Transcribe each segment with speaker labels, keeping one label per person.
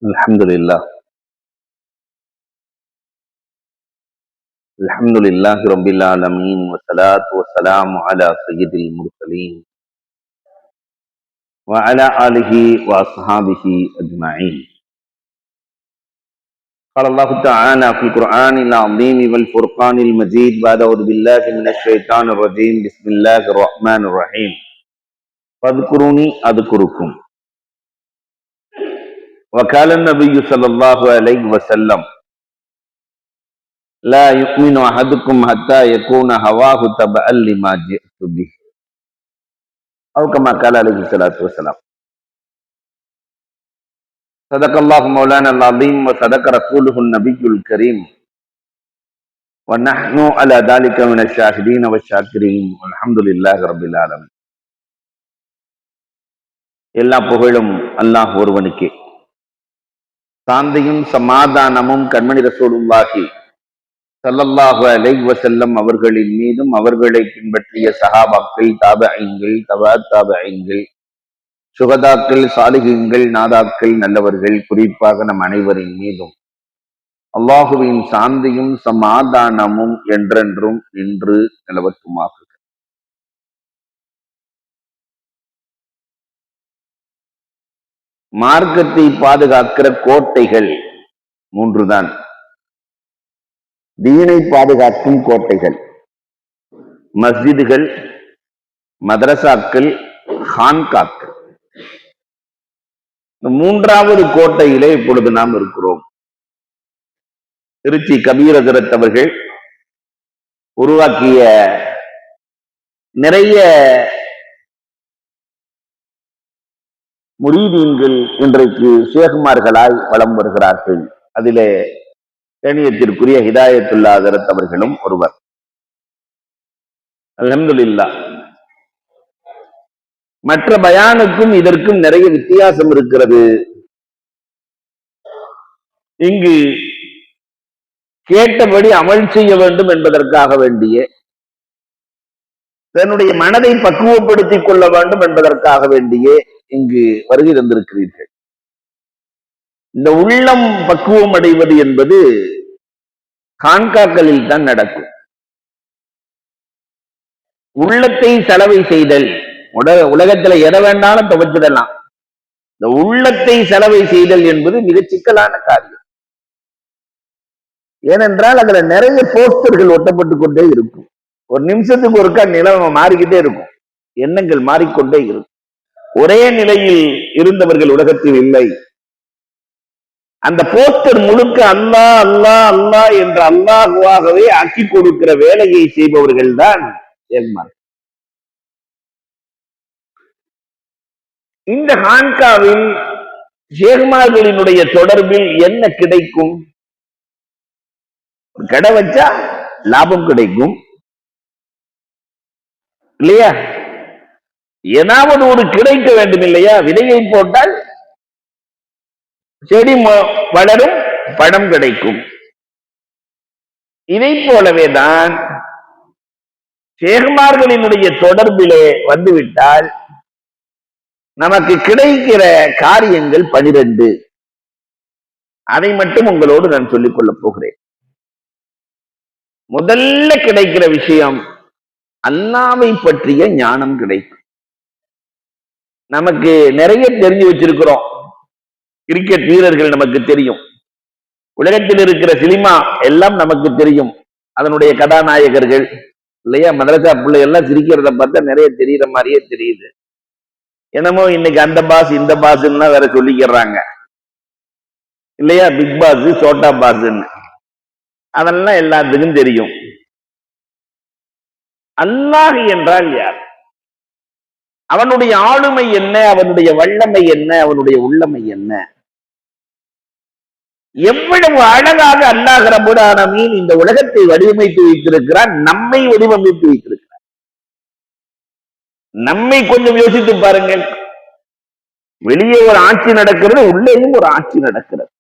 Speaker 1: الحمد لله الحمد لله رب العالمين والصلاة والسلام على سيد المرسلين وعلى آله وأصحابه أجمعين. قال الله تعالى في القرآن العظيم والفرقان المجيد بعد أعوذ بالله من الشيطان الرجيم بسم الله الرحمن الرحيم فاذكروني أذكركم وقال النبي صلى الله عليه وسلم لا يؤمن أحدكم حتى يكون هواه تبعا لما جئت به أو كما قال عليه الصلاة والسلام. صدق الله مولانا العظيم وصدق رسوله النبي الكريم ونحن على ذلك من الشاهدين والشاكرين والحمد لله رب العالمين. எல்லா புகழும் அல்லாஹ் ஒருவனுக்கே. சாந்தியும் சமாதானமும் கண்மணி ரசூலுல்லாஹி ஸல்லல்லாஹு அலைஹி வஸல்லம் அவர்களின் மீதும் அவர்களை பின்பற்றிய சஹாபாக்கள், தாபிஈன்கள், தபஅத் சுகதாக்கள், சாலிஹீன்கள், நாதாக்கள், நல்லவர்கள், குறிப்பாக நம் அனைவரின் மீதும் அல்லாஹுவின் சாந்தியும் சமாதானமும் என்றென்றும் நின்று நிலவட்டுமாக. மார்க்கத்தை பாதுகாக்கிற கோட்டைகள் மூன்றுதான். தீனை பாதுகாக்கும் கோட்டைகள் மஸ்ஜிதுகள், மதரசாக்கள், ஹான்காக்கள். மூன்றாவது கோட்டையிலே இப்பொழுது நாம் இருக்கிறோம். திருச்சி கபீர் ஹஜ்ரத் அவர்கள் உருவாக்கிய நிறைய முரீதீன்கள் இன்றைக்கு ஷேகுமார்களாய் வலம் வருகிறார்கள். அதிலே கண்ணியத்திற்குரிய ஹிதாயத்துல்லா ஹஜ்ரத் அவர்களும் ஒருவர். அல்ஹம்துலில்லாஹ். மற்ற பயானுக்கும் இதற்கும் நிறைய வித்தியாசம் இருக்கிறது. இங்கு கேட்டபடி அமல் செய்ய வேண்டும் என்பதற்காக வேண்டிய, தன்னுடைய மனதை பக்குவப்படுத்திக் கொள்ள வேண்டும் என்பதற்காக வேண்டிய இங்கு வருகை தந்திருக்கிறீர்கள். இந்த உள்ளம் பக்குவம் அடைவது என்பது கான்காக்களில் தான் நடக்கும். உள்ளத்தை செலவை செய்தல், உலகத்துல எதை வேண்டாலும் துவைச்சிடலாம். இந்த உள்ளத்தை செலவை செய்தல் என்பது மிக சிக்கலான காரியம். ஏனென்றால் அதுல நிறைய போஸ்டர்கள் ஒட்டப்பட்டு கொண்டே இருக்கும். ஒரு நிமிஷத்துக்கு ஒருக்கா நிலைமை மாறிக்கிட்டே இருக்கும், எண்ணங்கள் மாறிக்கொண்டே இருக்கும். ஒரே நிலையில் இருந்தவர்கள் உலகத்தில் இல்லை. அந்த போஸ்டர் முழுக்க அல்லாஹ் அல்லாஹ் அல்லாஹ் என்ற அல்லாஹுவாகவே ஆக்கி கொடுக்கிற வேலையை செய்பவர்கள் தான் ஷேகுமார். இந்த ஹான்காவில் ஷேகுமார்களினுடைய தொடர்பில் என்ன கிடைக்கும்? கடை வச்சா லாபம் கிடைக்கும் இல்லையா? ஏதாவது ஒரு கிடைக்க வேண்டும் இல்லையா? விதையை போட்டால் செடி வளரும், பழம் கிடைக்கும். இதை போலவேதான் ஷேகுமார்களினுடைய தொடர்பிலே வந்துவிட்டால் நமக்கு கிடைக்கிற காரியங்கள் 12. அதை மட்டும் உங்களோடு நான் சொல்லிக் கொள்ளப் போகிறேன். முதல்ல கிடைக்கிற விஷயம் அல்லாஹ்வை பற்றிய ஞானம் கிடைக்கும். நமக்கு நிறைய தெரிஞ்சு வச்சிருக்கிறோம். கிரிக்கெட் வீரர்கள் நமக்கு தெரியும், உலகத்தில் இருக்கிற சினிமா எல்லாம் நமக்கு தெரியும், அதனுடைய கதாநாயகர்கள் இல்லையா? மதரசா பிள்ளை எல்லாம் சிரிக்கிறத பார்த்தா நிறைய தெரியுற மாதிரியே தெரியுது. என்னமோ இன்னைக்கு அந்த பாஸ் இந்த பாஸ்ன்னா வேற சொல்லிக்கிறாங்க இல்லையா? பிக் பாஸ், சோட்டா பாஸ்ன்னு, அதெல்லாம் எல்லாத்துக்கும் தெரியும். அல்லாஹ் என்றால் யார்? அவனுடைய ஆளுமை என்ன? அவனுடைய வல்லமை என்ன? அவனுடைய உள்ளமை என்ன? எவ்வளவு அழகாக அல்லாஹ் ரப்பல் ஆலமீன் இந்த உலகத்தை வடிவமைத்து வைத்திருக்கிறான், நம்மை வடிவமைத்து வைத்திருக்கிறான். நம்மை கொஞ்சம் யோசித்து பாருங்கள். வெளியே ஒரு ஆட்சி நடக்கிறது, உள்ளேயும் ஒரு ஆட்சி நடக்கிறது.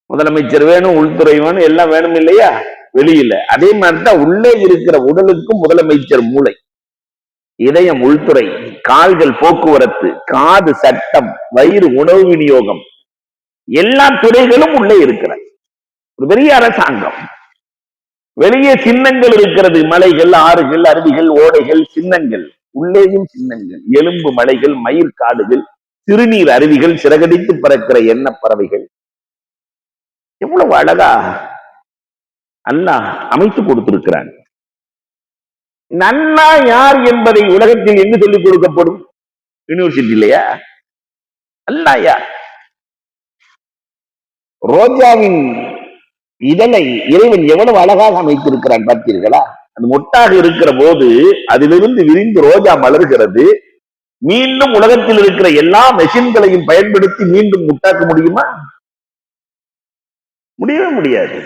Speaker 1: முதலமைச்சர் வேணும், உள்துறை வேணும், எல்லாம் வேணும் இல்லையா? வெளியில அதே மாதிரிதான் உள்ளே இருக்கிற உடலுக்கும் முதலமைச்சர் மூளை, இதயம் உள்துறை, கால்கள் போக்குவரத்து, காது சட்டம், வயிறு உணவு விநியோகம், எல்லா துறைகளும் உள்ளே இருக்கிற ஒரு பெரிய அரசாங்கம். வெளியே சின்னங்கள் இருக்கிறது, மலைகள், ஆறுகள், அருவிகள், ஓடைகள், சின்னங்கள். உள்ளேயும் சின்னங்கள், எலும்பு மலைகள், மயிர் காடுகள், சிறுநீர் அருவிகள், சிறகடித்து பறக்கிற எண்ண பறவைகள். எவ்வளவு அழகா அல்லாஹ் அமைத்து கொடுத்திருக்கிறாங்க. நன்னா யார் என்பதை உலகத்தில் எங்கு சொல்லிக் கொடுக்கப்படும்? யூனிவர்சிட்டி இல்லையா? அல்லாஹ் யார்? ரோஜாவின் இதனை இறைவன் எவ்வளவு அழகாக அமைத்திருக்கிறான் பார்த்தீர்களா? அது மொட்டாக இருக்கிற போது அதிலிருந்து விரிந்து ரோஜா மலர்கிறது. மீண்டும் உலகத்தில் இருக்கிற எல்லா மெஷின்களையும் பயன்படுத்தி மீண்டும் முட்டாக்க முடியுமா? முடியவே முடியாது.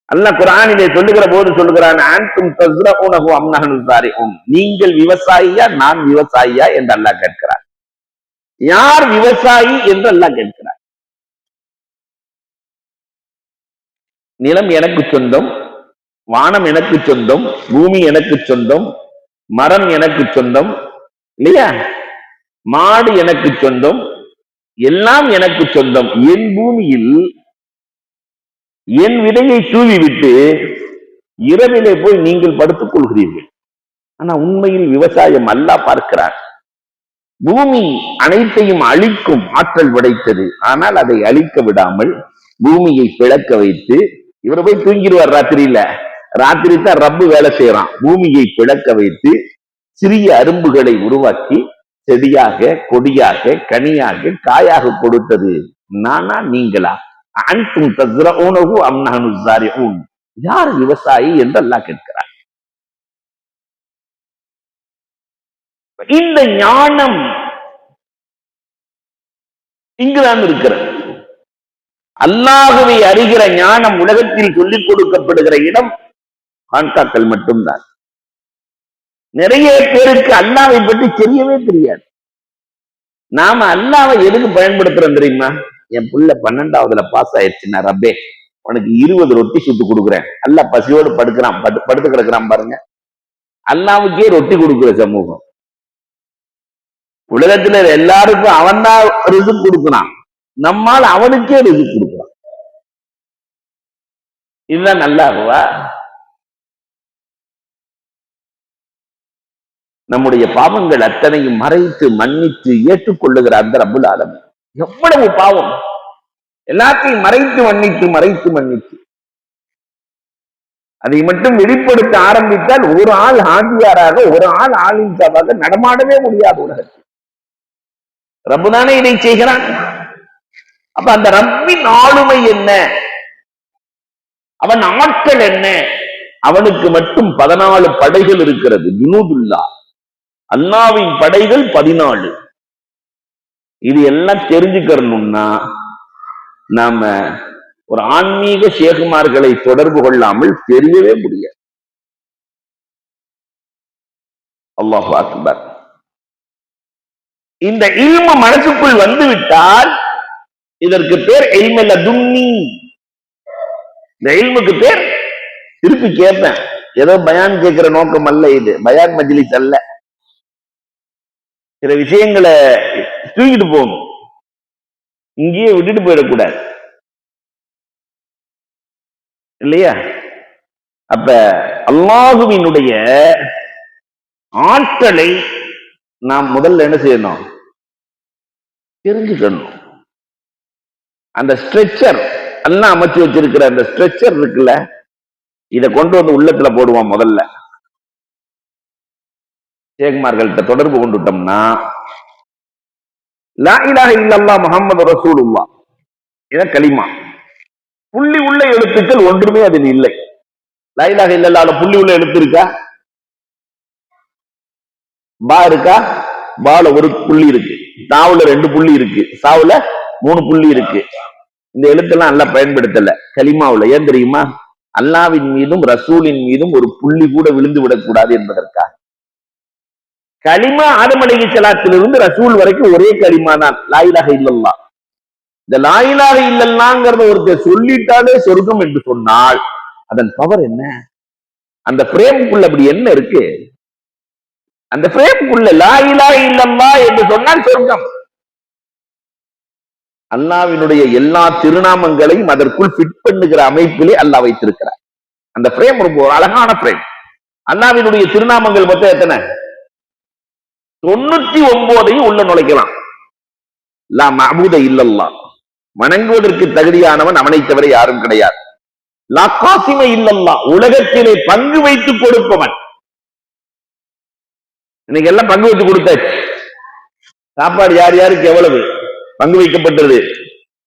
Speaker 1: அல்லாஹ் குர்ஆனிலே சொல்லுகிற போது சொல்லுகிறான், அன்தும் தஸ்ரஊனஹு அம் நஹ்னு ஸாரிஊன். நீங்கள் விவசாயியா நான் விவசாயியா என்று அல்லாஹ் கேட்கிறார். யார் விவசாயி என்று அல்லாஹ் கேட்கிறார். நிலம் எனக்கு சொந்தம், வானம் எனக்கு சொந்தம், பூமி எனக்கு சொந்தம், மரம் எனக்கு சொந்தம் இல்லையா? மாடு எனக்கு சொந்தம், எல்லாம் எனக்கு சொந்தம். என் பூமியில் என் விதையை தூவி விட்டு இரவிலே போய் நீங்கள் படுத்துக் கொள்கிறீர்கள். ஆனா உண்மையில் விவசாயம் அல்லாஹ் பார்க்கிறார். பூமி அனைத்தையும் அழிக்கும் ஆற்றல் படைத்தது. ஆனால் அதை அழிக்க விடாமல் பூமியை பிளக்க வைத்து இவர் போய் தூங்கிடுவார் ராத்திரியில. ராத்திரி தான் ரப்பு வேலை செய்யறான். பூமியை பிளக்க வைத்து சிறிய அரும்புகளை உருவாக்கி செடியாக, கொடியாக, கனியாக, காயாக கொடுத்தது நானா நீங்களா? அன்தும் தஸ்ரஊனஹு அம் நஹ்னு ஸாரிஊன். யார் விவசாயி என்று அல்லாஹ் கேட்கிறார். இந்த ஞானம் இங்குதான் இருக்கிறது. அல்லாஹ்வை அறிகிற ஞானம் உலகத்தில் சொல்லிக் கொடுக்கப்படுகிற இடம் கான்காக்கள் மட்டும்தான். நிறைய பேருக்கு அல்லாஹ்வை பற்றி தெரியவே தெரியாது. நாம அல்லாஹ்வை எதுக்கு பயன்படுத்துறோம் தெரியுமா? என் புள்ள 12வதுல பாஸ் ஆயிடுச்சுன்னா, ரப்பே உனக்கு 20 ரொட்டி சுட்டு கொடுக்குறேன். அல்லாஹ் பசியோடு படுக்கிறான், படுத்து கிடக்குறான் பாருங்க. அல்லாஹ்வுக்கே ரொட்டி கொடுக்குற சமூகம். உலகத்துல எல்லாருக்கும் அவன் தான் ரிஸ்க் கொடுக்கிறான், நம்மால் அவனுக்கே ரிஸ்க் கொடுக்கிறான். இதுதான் அல்லாஹ்வா? நம்முடைய பாவங்கள் அத்தனையும் மறைத்து மன்னித்து ஏற்றுக்கொள்ளுகிற அந்த ரப்புல் ஆலமீன். எவ்வளவு பாவம்! எல்லாத்தையும் மறைத்து மன்னித்து மறைத்து மன்னித்து அதை மட்டும் வெளிப்படுத்த ஆரம்பித்தால் ஒரு ஆள் ஹாஜியாராக, ஒரு ஆள் ஆலிம்சாவாக நடமாடவே முடியாது உலகத்தில். ரப்புதானே இதை செய்கிறான். அப்ப அந்த ரப்பின் ஆளுமை என்ன? அவன் ஆட்கள் என்ன? அவனுக்கு மட்டும் 14 படைகள் இருக்கிறது. ஜுனூதுல்லா, அல்லாஹ்வின் படைகள் 14. இது எல்லாம் தெரிஞ்சுக்கணும்னா நாம ஒரு ஆன்மீக ஷேகுமார்களை தொடர்பு கொள்ளாமல் தெரியவே முடியாது. அல்லாஹு அக்பர். இந்த இல்மு மனசுக்குள் வந்து விட்டால் இதற்கு பேர் இல்மு லதுன்னி. இந்த இல்முக்கு பேர், திருப்பி கேட்பேன், ஏதோ பயான் கேட்கிற நோக்கம் அல்ல, இது பயான் மஜ்லிஸ் அல்ல. சில விஷயங்களை தூக்கிட்டு போகணும், இங்கேயே விட்டுட்டு போயிடக்கூடாது இல்லையா? அப்ப அல்லாஹுவினுடைய ஆற்றலை நாம் முதல்ல என்ன செய்யணும்? தெரிஞ்சுக்கணும். அந்த ஸ்ட்ரெச்சர் எல்லாம் அமைச்சு வச்சிருக்கிற அந்த ஸ்ட்ரெச்சர் இருக்குல்ல, இதை கொண்டு வந்து உள்ளத்துல போடுவான். முதல்ல ஷேகுமார்கள்ட்ட தொடர்பு கொண்டுட்டோம்னா, லா இலாஹ இல்லல்லாஹ் முஹம்மது ரசூலுல்லாஹ், இதான் கலிமா. புள்ளி உள்ள எழுத்துக்கள் ஒன்றுமே அதில் இல்லை. லா இலாஹ இல்லல்லாஹ்ல புள்ளி உள்ள எழுத்து இருக்கா? பா இருக்கா? பால ஒரு புள்ளி இருக்கு, தாவுல 2 புள்ளி இருக்கு, சாவுல 3 புள்ளி இருக்கு. இந்த எழுத்தெல்லாம் நல்லா பயன்படுத்தல கலிமாவுல. ஏன் தெரியுமா? அல்லாஹ்வின் மீதும் ரசூலின் மீதும் ஒரு புள்ளி கூட விழுந்து விடக்கூடாது என்பதற்காக. கலிமா ஆதம் அலைஹிஸ்ஸலாத்திலிருந்து ரசூல் வரைக்கும் ஒரே கலிமா தான், லா இலாஹ இல்லல்லாஹ். இந்த லா இலாஹ இல்லல்லாஹ்ங்கறத ஒருத்தர் சொல்லிட்டாலே சொர்க்கம் என்று சொன்னால் அதன் பவர் என்ன? அந்த பிரேமுக்குள்ள அப்படி என்ன இருக்கு? அந்த பிரேமுக்குள்ள லா இலாஹ இல்லல்லாஹ் என்று சொன்னால் சொர்க்கம். அல்லாஹ்வினுடைய எல்லா திருநாமங்களையும் அதற்குள் ஃபிட் பண்ணுகிற அமைப்பிலே அல்லாஹ் வைத்திருக்கிறார். அந்த பிரேம் ரொம்ப அழகான பிரேம். அல்லாஹ்வினுடைய திருநாமங்கள் மொத்தம் எத்தனை? 99 உள்ள நுழைக்கலாம். லா மஅபூத இல்லல்லாஹ், வணங்குவதற்கு தகுதியானவன் அவனை தவிர யாரும் கிடையாது. லா காசிம இல்லல்லாஹ், உலகத்திலே பங்கு வைத்துக் கொடுப்பவன். இன்னைக்கு எல்லாம் பங்கு வைத்து கொடுத்தாச்சு. சாப்பாடு யார் யாருக்கு எவ்வளவு பங்கு வைக்கப்பட்டது,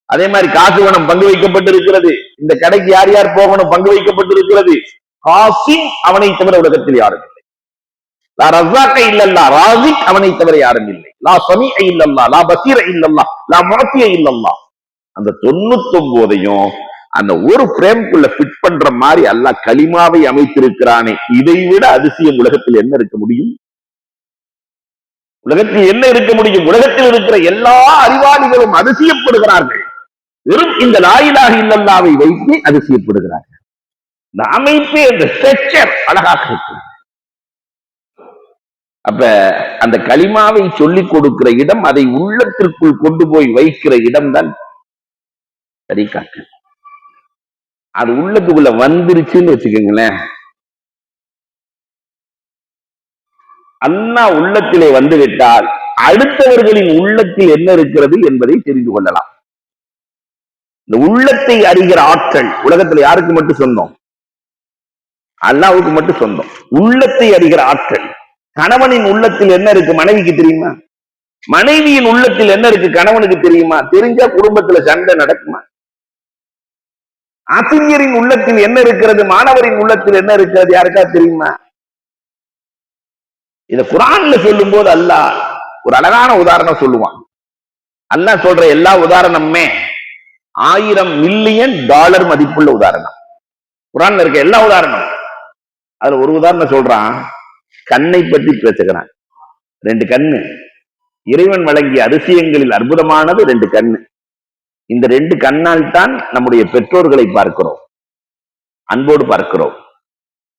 Speaker 1: அதே மாதிரி காசு பணம் பங்கு வைக்கப்பட்டிருக்கிறது. இந்த கடைக்கு யார் யார் போகணும் பங்கு வைக்கப்பட்டிருக்கிறது. காசிம் அவனை தவிர உலகத்தில் யாரும் இல்லை. லா ரஸாக இல்லல்லா, ராஸிக் அவனை தவிர யாரும் இல்லை. லா ஸமீஅ இல்லல்லா, லா பஸீர இல்லல்லா, லா முஅத்திய இல்லல்லா. அந்த 99ஐயும் அந்த ஒரு பிரேம்குள்ள ஃபிட் பண்ற மாதிரி அல்லாஹ் கலிமாவை அமைத்திருக்கிறானே, இதை விட அதிசயம் உலகத்தில் என்ன இருக்க முடியும்? உலகத்தில் என்ன இருக்க முடியும்? உலகத்தில் இருக்கிற எல்லா அறிவாளிகளும் அதிசயப்படுகிறார்கள். வெறும் இந்த லா இலாஹ இல்லல்லாஹ்வை வைத்து அதிசயப்படுகிறார்கள். இந்த அமைப்பே, அந்த ஸ்ட்ரக்சர் அழகாக இருக்கு. அப்ப அந்த கலிமாவை சொல்லிக் கொடுக்கிற இடம், அதை உள்ளத்திற்குள் கொண்டு போய் வைக்கிற இடம் தான் தரீகாத்து. அது உள்ளத்துக்குள்ள வந்துருச்சுன்னு வச்சுக்கோங்களேன், அல்லாஹ் உள்ளத்திலே வந்துவிட்டால் அடுத்தவர்களின் உள்ளத்தில் என்ன இருக்கிறது என்பதை தெரிந்து கொள்ளலாம். இந்த உள்ளத்தை அறிகிற ஆற்றல் உலகத்தில் யாருக்கு மட்டும் சொந்தம்? அல்லாஹ்வுக்கு மட்டும் சொந்தம். உள்ளத்தை அறிகிற ஆற்றல். கணவனின் உள்ளத்தில் என்ன இருக்கு மனைவிக்கு தெரியுமா? மனைவியின் உள்ளத்தில் என்ன இருக்கு கணவனுக்கு தெரியுமா? தெரிஞ்சா குடும்பத்துல சண்டை நடக்குமா? ஆசிரியரின் உள்ளத்தில் என்ன இருக்கிறது, மாணவரின் உள்ளத்தில் என்ன இருக்கிறது யாருக்கா தெரியுமா? இத குர்ஆன்ல சொல்லும் போது அல்லாஹ் ஒரு அழகான உதாரணம் சொல்லுவான். அல்லாஹ் சொல்ற எல்லா உதாரணமுமே 1000 மில்லியன் டாலர் மதிப்புள்ள உதாரணம். குர்ஆன்ல இருக்க எல்லா உதாரணம், அதுல ஒரு உதாரணம் சொல்றான். கண்ணை பற்றி பேசுகிறான். 2 கண்ணு, இறைவன் வழங்கிய அதிசயங்களில் அற்புதமானது 2 கண்ணு. இந்த 2 கண்ணால் தான் நம்முடைய பெற்றோர்களை பார்க்கிறோம், அன்போடு பார்க்கிறோம்.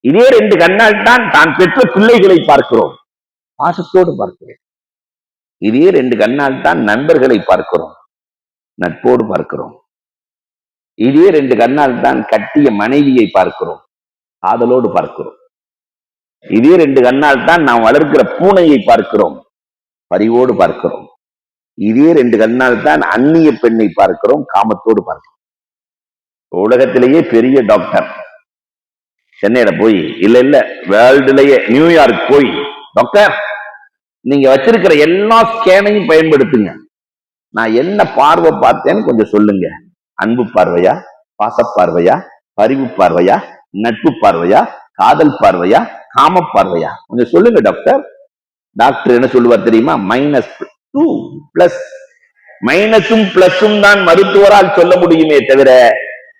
Speaker 1: இதே 2 கண்ணால் தான் தான் பெற்ற பிள்ளைகளை பார்க்கிறோம், பாசத்தோடு பார்க்கிறோம். இதே 2 கண்ணால் தான் நண்பர்களை பார்க்கிறோம், நட்போடு பார்க்கிறோம். இதே 2 கண்ணால் தான் கட்டிய மனைவியை பார்க்கிறோம், காதலோடு பார்க்கிறோம். இதே 2 கண்ணால் தான் நாம் வளர்க்கிற பூனையை பார்க்கிறோம், பரிவோடு பார்க்கிறோம். இதே 2 கண்ணால் தான் அந்நிய பெண்ணை பார்க்கிறோம், காமத்தோடு பார்க்கிறோம். உலகத்திலேயே பெரிய டாக்டர் சென்னையில போய், இல்ல வேர்ல்டுலயே நியூயார்க் போய், டாக்டர் நீங்க வச்சிருக்கிற எல்லா ஸ்கேனையும் பயன்படுத்துங்க, நான் என்ன பார்வை பார்த்தேன்னு கொஞ்சம் சொல்லுங்க. அன்பு பார்வையா, பாச பார்வையா, பரிவு பார்வையா, நட்பு பார்வையா, காதல் பார்வையா, காம பார்வையா, கொஞ்சம் சொல்லுங்க டாக்டர். டாக்டர் என்ன சொல்லுவார் தெரியுமா? -2 பிளஸ். மைனஸும் பிளஸும் தான் மருத்துவரால் சொல்ல முடியுமே தவிர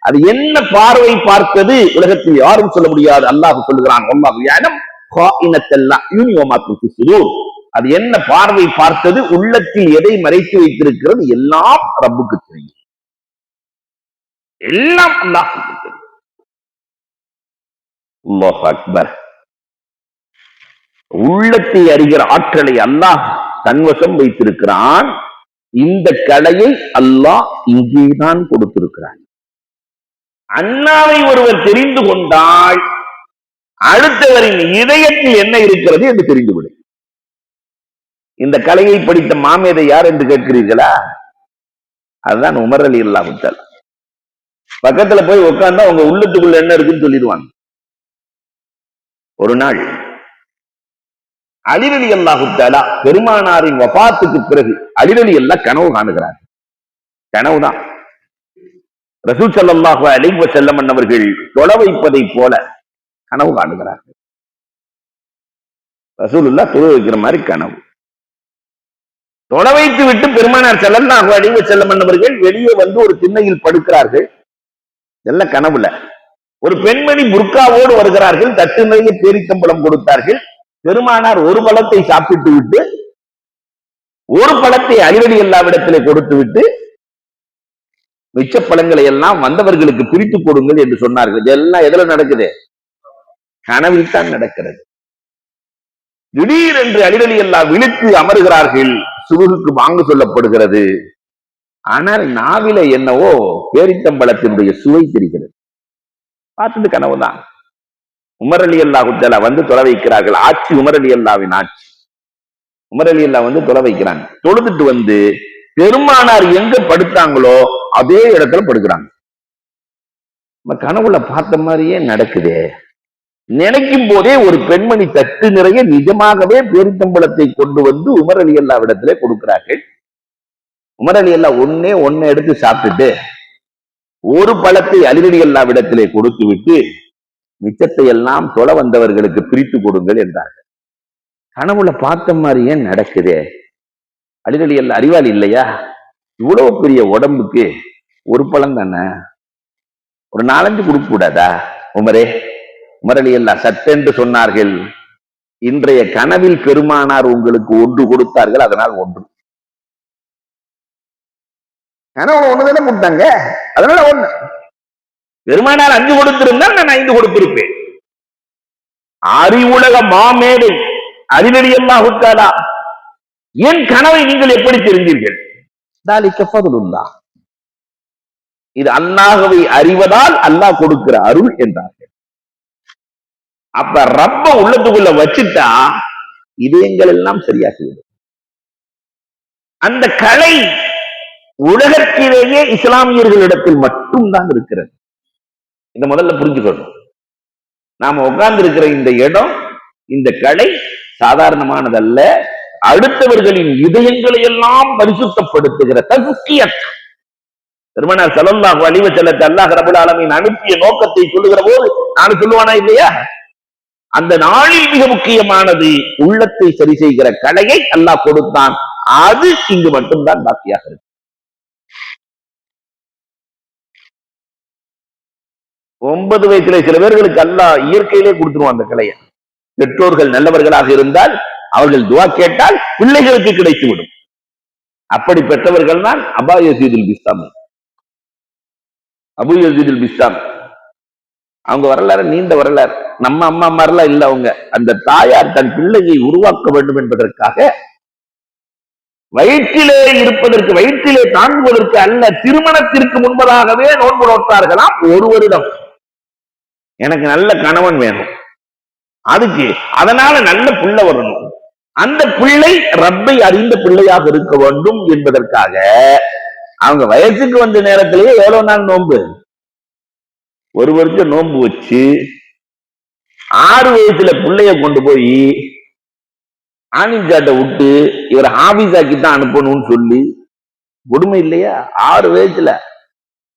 Speaker 1: அது என்ன பார்வை பார்த்தது உலகத்தில் யாரும் சொல்ல முடியாது. அல்லாஹ் சொல்லுகிறான், வல்லாஹு யஅலம் காயினத்தல் அயுனி வமா துஃபி ஸுதூர். அது என்ன பார்வை பார்த்தது, உள்ளத்தில் எதை மறைத்து வைத்திருக்கிறது, எல்லாம் ரப்புக்கு தெரியும். எல்லாம் அல்லாஹ்வுக்கு தெரியும். அல்லாஹ் அக்பர். உள்ளத்தை அறிகிற ஆற்றலை அல்லாஹ் தன்வசம் வைத்திருக்கிறான். இந்த கலையை அல்லாஹ் இங்கேதான் கொடுத்திருக்கிறான். அல்லாஹ்வை ஒருவர் தெரிந்து கொண்டால் அடுத்தவரின் இதயத்தில் என்ன இருக்கிறது என்று தெரிந்துவிடும். இந்த கலையை படித்த மாமேதை யார் என்று கேட்கிறீர்களா? அதுதான் உமர் ரலியல்லாஹு தஆலா. பக்கத்துல போய் உட்கார்ந்தா உங்க உள்ளத்துக்குள்ள என்ன இருக்குன்னு சொல்லிடுவாங்க. ஒரு நாள் அலி ரலியல்லாஹு தஆலா பெருமானாரின் வஃபாத்துக்கு பிறகு அலி ரலியல்லாஹு கனவு காணுகிறார். கனவுதான் ரசூல் ஸல்லல்லாஹு அலைஹி வஸல்லம் அவர்கள் தொழ வைப்பதை போல கனவு காணுகிறார்கள். ரசூலுல்லாஹ் தொழ வைக்கிற மாதிரி கனவு. தொழ வைத்து விட்டு பெருமானார் ஸல்லல்லாஹு அலைஹி வஸல்லம் அவர்கள் வெளியே வந்து ஒரு திண்ணையில் படுக்கிறார்கள். எல்லாம் கனவுல ஒரு பெண்மணி புர்காவோடு வருகிறார்கள். தட்டு நிறைய பேரித்தம்பழம் கொடுத்தார்கள். பெருமானார் ஒரு பழத்தை சாப்பிட்டு விட்டு ஒரு பழத்தை அலி ரலியல்லாஹுவிடத்திலே கொடுத்து விட்டு மிச்ச பழங்களை எல்லாம் வந்தவர்களுக்கு பிரித்து கொடுங்கள் என்று சொன்னார்கள். இதெல்லாம் எதுல நடக்குது? கனவில் தான் நடக்கிறது. திடீரென்று அலி ரலியல்லாஹு விழித்து அமருகிறார்கள். சுபுகுக்கு வாங்க சொல்லப்படுகிறது. ஆனால் நாவில என்னவோ பேரித்தம்பளத்தினுடைய சுவை தெரிகிறது. பார்த்துட்டு கனவுதான். உமர் அலி அல்லாஹு தஆலா வந்து தொலை வைக்கிறார்கள். ஆட்சி உமர் அலி அல்லாவின் ஆட்சி. உமர் அலி அல்லா வந்து தொலை வைக்கிறாங்க. தொழுதுட்டு வந்து பெருமானார் எங்க படுத்தாங்களோ அதே இடத்துல படுக்கிறாங்க. நம்ம கனவுல பார்த்த மாதிரியே நடக்குதே. நினைக்கும் போதே ஒரு பெண்மணி தட்டு நிறைய நிஜமாகவே பேரித்தம்பளத்தை கொண்டு வந்து உமர் அலி அல்லாவிடத்திலே கொடுக்கிறார்கள். உமர் அலி அல்லா ஒன்னே எடுத்து சாப்பிட்டுட்டு ஒரு பழத்தை அலி அலி அல்லாவிடத்திலே கொடுத்து விட்டு மிச்சத்தை எல்லாம் தொலை வந்தவர்களுக்கு பிரித்து கொடுங்கள் என்றார்கள். கனவுல பார்த்த மாதிரியே நடக்குதே. அலி அலி அல்லா அறிவாளி இல்லையா? இவ்வளவு பெரிய உடம்புக்கு ஒரு பழம் தானே, ஒரு 4-5 கொடுக்க கூடாதா? உமர் அலி அல்லா சட்டென்று சொன்னார்கள், இன்றைய கனவில் பெருமானார் உங்களுக்கு 1 கொடுத்தார்கள், அதனால் 1. கனவுல 1 தானே கொடுத்தாங்க, அதனால 1. பெருமானார் 5 கொடுத்திருந்தால் நான் 5 கொடுத்திருப்பேன். அறிவுலக மாமேதை அலி ரலியல்லாஹு தஆலா, என் கனவை நீங்கள் எப்படி தெரிந்தீர்கள்? இது அல்லாஹ்வை அறிவதால் அல்லாஹ் கொடுக்கிற அருள் என்றார்கள். அப்ப ரப்ப உள்ளத்துக்குள்ள வச்சுட்டா இதயங்கள் எல்லாம் சரியாகிவிடும். அந்த கலை உலகத்திலேயே இஸ்லாமியர்களிடத்தில் மட்டும்தான் இருக்கிறது. இதை முதல்ல புரிஞ்சுக்கணும். நாம உட்கார்ந்து இருக்கிற இந்த இடம், இந்த கலை சாதாரணமானதல்ல. அடுத்தவர்களின் இதயங்களை எல்லாம் பரிசுத்தப்படுத்துகிற தஸ்கியத். பெருமானார் ஸல்லல்லாஹு அலைஹி வஸல்லம் அல்லாஹ் ரப்பல் ஆலமீன் அனுப்பிய நோக்கத்தை சொல்லுகிற போது நான் சொல்லுவானா இல்லையா? அந்த நாளில் மிக முக்கியமானது உள்ளத்தை சரி செய்கிற கலையை அல்லாஹ் கொடுத்தான். அது இங்கு மட்டும்தான் பாக்கியாக இருக்கு. 9 வயசுல சில பேர்களுக்கு அல்லாஹ் இயற்கையிலே கொடுத்துருவான் அந்த கலையை. பெற்றோர்கள் நல்லவர்களாக இருந்தால் அவர்கள் துவா கேட்டால் பிள்ளைகளுக்கு கிடைத்துவிடும். அப்படி பெற்றவர்கள் தான் அபா யஸீதுல் பிஸ்தாமி. அபு யஸீதுல் பிஸ்தாமி அவங்க வரலாறு நீண்ட வரலாறு. நம்ம அம்மா மாதிரிலாம் இல்ல. அவங்க அந்த தாயார் தன் பிள்ளையை உருவாக்க வேண்டும் என்பதற்காக வயிற்றிலே இருப்பதற்கு, வயிற்றிலே தாங்குவதற்கு அல்ல, திருமணத்திற்கு முன்பதாகவே நோன்பு நோட்டார்களாம் 1 வருடம். எனக்கு நல்ல கணவன் வேணும், அதுக்கு அதனால நல்ல பிள்ளை வரணும், அந்த பிள்ளை ரப்பை அறிந்த பிள்ளையாக இருக்க வேண்டும் என்பதற்காக அவங்க வயசுக்கு வந்த நேரத்திலேயே எவ்வளவு நாள் நோன்பு? 1 வருஷம் நோன்பு வச்சு 6 வயசுல பிள்ளைய கொண்டு போய் ஆனிஞ்சாட்டை விட்டு இவர் ஹாபிஸாக்கி தான் அனுப்பணும்னு சொல்லி, கொடுமை இல்லையா? 6 வயசுல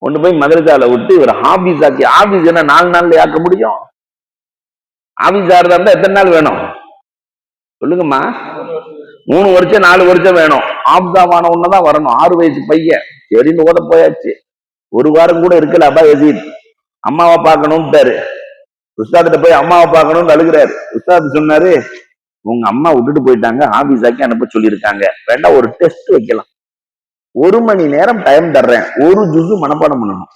Speaker 1: கொண்டு போய் மதரசால விட்டு இவர் ஹாபிஸாக்கி. ஹாபிஸ் என்ன 4 நாள்ல ஆக்க முடியும்? ஹாபிஸா இருந்தா எத்தனை நாள் வேணும் சொல்லுங்கம்மா? 3 வருஷம் 4 வருஷம் வேணும். ஆப்தாவான ஒண்ணுதான் வரணும். 6 வயசு பையன் சரின்னு ஓட போயாச்சு. 1 வாரம் கூட இருக்கல. அப்பா யஸீத் அம்மாவை பார்க்கணும்ட்டாரு. உஸ்தாதிட்ட போய் அம்மாவை பார்க்கணும்னு அழுகிறாரு. உஸ்தாது சொன்னாரு, உங்க அம்மா விட்டுட்டு போயிட்டாங்க, ஆபீஸாக்கி அனுப்ப சொல்லியிருக்காங்க, வேண்டாம் ஒரு டெஸ்ட் வைக்கலாம், 1 மணி நேரம் டைம் தர்றேன், 1 ஜுஸு மனப்பாடம் பண்ணணும்.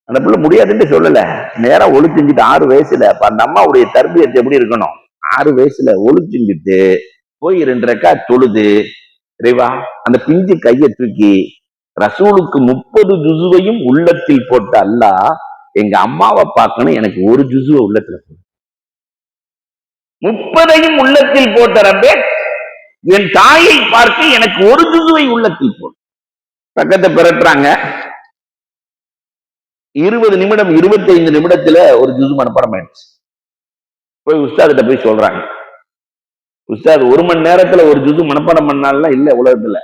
Speaker 1: அந்த பிள்ளை முடியாதுன்னு சொல்லல, நேரம் ஒளி செஞ்சுட்டு 6 வயசுல. அப்ப அந்த அம்மாவுடைய தர்பியத்தை எப்படி இருக்கணும்? 6 வயசுல ஒளி செஞ்சுட்டு போய் 2 ரக்காத் தொழுது, இறைவா அந்த பிஞ்சு கையை தூக்கி ரசூலுக்கு 30 ஜுஸுவையும் உள்ளத்தில் போட்ட அல்லாஹ் எங்க அம்மாவை பார்க்கணும், எனக்கு 1 ஜுஸுவை உள்ளத்துல போடு. 30ஐயும் உள்ளத்தில் போட்ட ரப்பே என் தாயை பார்க்க எனக்கு 1 ஜுஸுவை உள்ளத்தில் போடு. பக்கத்தை பிறட்டுறாங்க. 20 நிமிடம் 25 நிமிடத்துல 1 ஜுஸு மனப்பாடம் ஆயிடுச்சு. போய் உஸ்தாதிட்ட போய் சொல்றாங்க, உஸ்தாத் 1 மணி நேரத்துல 1 ஜுஸு மனப்பாடம் பண்ணாலும் இல்ல உலகத்துல,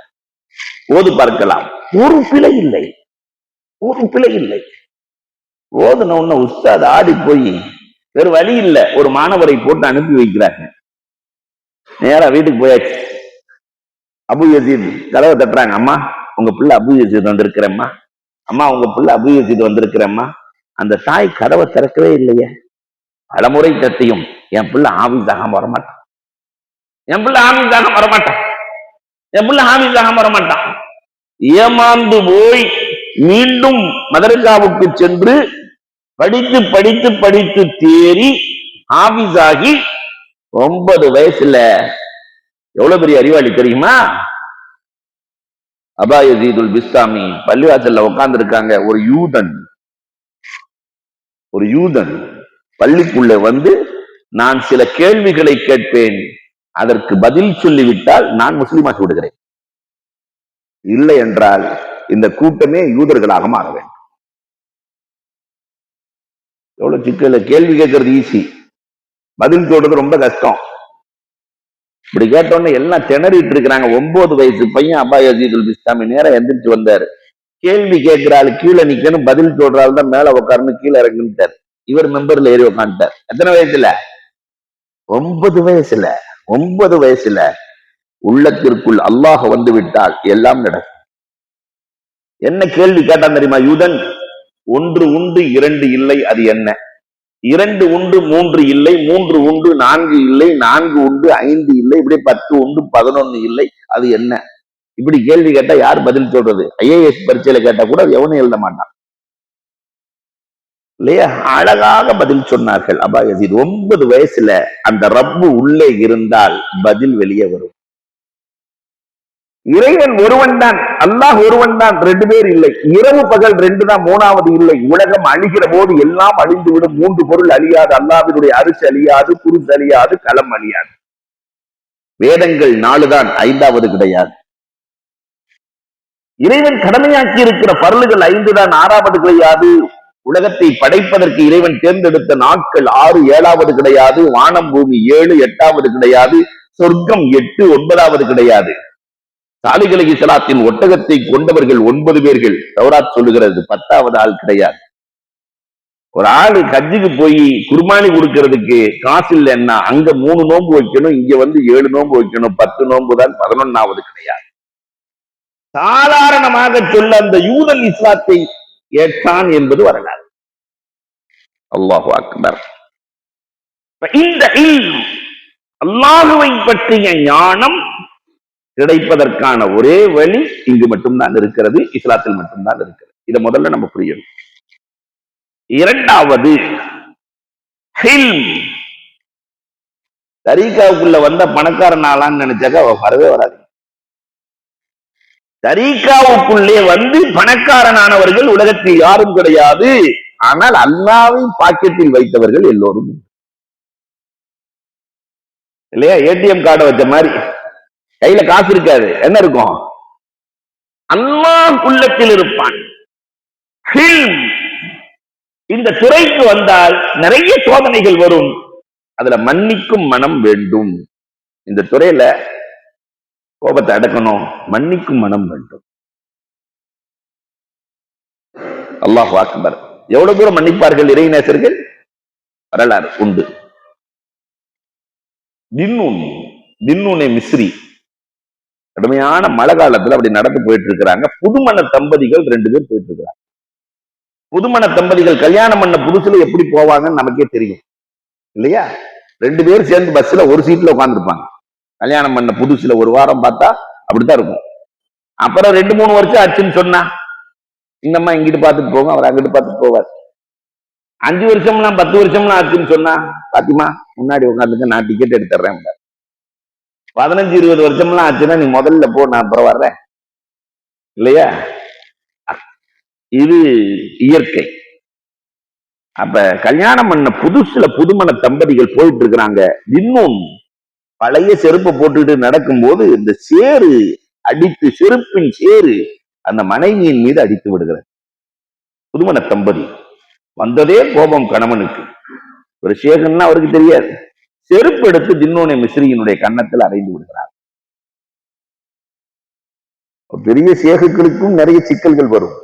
Speaker 1: ஓது பார்க்கலாம். ஒரு பிழை இல்லை, ஒரு பிழை இல்லை. ஓதுன உடனே உஸ்தாத் ஆடி போய் வேறு வழி இல்லை, ஒரு மாணவரை போட்டு அனுப்பி வைக்கிறாங்க. நேரா வீட்டுக்கு போயாச்சு. அபு யஸீத் கதவை தட்டுறாங்க. அம்மா உங்க பிள்ளை அபு யஸீத் வந்திருக்கிறேம்மா, அம்மா உங்க பிள்ளை அபு யஸீத் வந்திருக்கிறேம்மா. அந்த தாய் கதவை திறக்கவே இல்லையே. பலமுறை தட்டியும் என் பிள்ளை ஆபீஸாக வரமாட்டான், என் பிள்ளை ஆபீஸாக வரமாட்டான், என் பிள்ளை ஆபீஸாக வரமாட்டான். ஏமாந்து போய் மீண்டும் மதரசாவுக்கு சென்று படித்து படித்து படித்து தேறி ஆபீஸாகி 9 வயசுல எவ்வளவு பெரிய அறிவாளி தெரியுமா? அபா யஸீதுல் பிஸ்தாமி பள்ளிவாசல்ல உட்கார்ந்து இருக்காங்க. ஒரு யூதன் பள்ளிக்குள்ள வந்து, நான் சில கேள்விகளை கேட்பேன், அதற்கு பதில் சொல்லிவிட்டால் நான் முஸ்லிமாக்கி விடுகிறேன், இல்லை என்றால் இந்த கூட்டமே யூதர்களாக மாற வேண்டும். எவ்வளவு சிக்கல! கேள்வி கேட்கறது ஈஸி, பதில் சொல்றது ரொம்ப கஷ்டம். இப்படி கேட்டோன்னு எல்லாம் திணறிட்டு இருக்கிறாங்க. 9 வயசு பையன் அபா யஸீதுல் பிஸ்தாமி நேரம் எந்திரிச்சு வந்தாரு. கேள்வி கேட்கிறாள் கீழே நிக்கணும், பதில் சொல்றாள் தான் மேல உட்கார்ந்து கீழே இறங்குட்டார். இவர் மெம்பர்ல ஏறி உட்காந்துட்டார். எத்தனை வயசுல? 9 வயசுல. 9 வயசுல உள்ளத்திற்குள் அல்லாஹ் வந்து விட்டால் எல்லாம் நடக்கும். என்ன கேள்வி கேட்டான் தெரியுமா யூதன்? 1 உண்டு 2 இல்லை, அது என்ன? 2 உண்டு 3 இல்லை, 3 உண்டு 4 இல்லை, 4 உண்டு 5 இல்லை, இப்படி 10 உண்டு 11 இல்லை, அது என்ன? இப்படி கேள்வி கேட்டா யார் பதில் சொல்றது? IAS பரீட்சையில கேட்டா கூட எவனும் எழுத மாட்டான் இல்லையா? அழகாக பதில் சொன்னார்கள் அபா யஸீத். 9 வயசுல அந்த ரப்பு உள்ளே இருந்தால் பதில் வெளியே வரும். இறைவன் ஒருவன் தான், அல்லாஹ் ஒருவன் தான், 2 பேர் இல்லை. இரவு பகல் 2 தான், 3வது இல்லை. உலகம் அழிகிற போது எல்லாம் அழிந்துவிடும். 3 பொருள் அழியாது. அல்லாஹ்வினுடைய அரிசி அழியாது, குருஸ் அழியாது, களம் அழியாது. வேதங்கள் 4 தான், 5வது கிடையாது. இறைவன் கடமையாக்கி இருக்கிற பர்லுகள் 5 தான், 6வது கிடையாது. உலகத்தை படைப்பதற்கு இறைவன் தேர்ந்தெடுத்த நாட்கள் 6, 7வது கிடையாது. வானம் பூமி 7, 8வது கிடையாது. சொர்க்கம் 8, 9வது கிடையாது. சாலிஹ் அலைஹிஸ்ஸலாத்தின் ஒட்டகத்தை கொண்டவர்கள் 9 பேர்கள், தௌராத் சொல்லுகிறது. 10வது ஆள் கிடையாது. ஒரு ஆளு ஹஜ்ஜுக்கு போய் குர்பானி கொடுக்கிறதுக்கு காசு இல்லைன்னா அங்க 3 நோன்பு வைக்கணும், இங்க வந்து 7 நோன்பு வைக்கணும். 10 நோன்பு தான், 11வது கிடையாது. சாதாரணமாக சொல்ல அந்த யூதன் இஸ்லாத்தை ஏற்றான் என்பது வரலாறு. அல்லாஹு அக்பர். இந்த அல்லாஹுவை பற்றிய ஞானம் கிடைப்பதற்கான ஒரே வழி இங்கு மட்டும்தான் இருக்கிறது, இஸ்லாத்தில் மட்டும்தான் இருக்கிறது. இதை முதல்ல நம்ம புரியணும். 2வது தரீகாவுக்குள்ள வந்த பணக்காரன் ஆளான்னு நினைச்சாக்கா வரவே வராது. தரீகாவுக்குள்ளே வந்து பணக்காரனானவர்கள் உலகத்தில் யாரும் கிடையாது. ஆனால் அல்லாஹ்வை பாக்கெட்டில் வைத்தவர்கள் எல்லோரும் இல்லையா? ஏடிஎம் கார்டை வச்ச மாதிரி கையில காசு இருக்காது, என்ன இருக்கும்? அல்லாஹ் உள்ளத்தில் இருப்பான். இந்த துறைக்கு வந்தால் நிறைய சோதனைகள் வரும், அதுல மன்னிக்கும் மனம் வேண்டும். இந்த துறையில கோபத்தை அடக்கணும், மன்னிக்கும் மனம் வேண்டும். அல்லாஹு அக்பர். எவ்வளவு தூரம் மன்னிப்பார்கள் இறைநேசர்கள்? வரலாறு உண்டு. தின்னூனே மிஸ்ரி கடுமையான மழை காலத்துல அப்படி நடந்து போயிட்டு இருக்கிறாங்க. புதுமண தம்பதிகள் 2 பேர் போயிட்டு இருக்கிறாங்க. புதுமண தம்பதிகள் கல்யாணம் பண்ண புதுசுல எப்படி போவாங்கன்னு நமக்கே தெரியும் இல்லையா? 2 பேர் சேர்ந்து பஸ்ல ஒரு சீட்ல உட்காந்துருப்பாங்க. கல்யாணம் பண்ண புதுசுல ஒரு வாரம் பார்த்தா அப்படித்தான் இருக்கும். அப்புறம் 2-3 வருஷம் ஆச்சுன்னு சொன்னா, இந்த அம்மா இங்கிட்டு பார்த்துட்டு போங்க, அவர் அங்கிட்டு பார்த்துட்டு போவார். 5 வருஷம்லாம் 10 வருஷம்லாம் ஆச்சுன்னு சொன்னா, பாத்திமா முன்னாடி உட்காந்துக்க, நான் டிக்கெட் எடுத்துறேன். 15-20 வருஷம்லாம் ஆச்சுன்னா நீ முதல்ல போ, நான் அப்புறம் வர்றேன் இல்லையா? இது இயற்கை. அப்ப கல்யாணம் பண்ண புதுசுல புதுமண தம்பதிகள் போயிட்டு இருக்கிறாங்க. இன்னும் பழைய செருப்பை போட்டுட்டு நடக்கும்போது இந்த சேரு அடித்து, செருப்பின் சேரு அந்த மனைவியின் மீது அடித்து விடுகிறது. புதுமண தம்பதி வந்ததே கோபம் கணவனுக்கு. ஒரு சேகன்னா அவருக்கு தெரியாது. செருப்பு எடுத்து தின்னூனே மிஸ்ரியினுடைய கன்னத்தில் அறைந்து விடுகிறார். பெரிய சேகுகளுக்கும் நிறைய சிக்கல்கள் வரும்.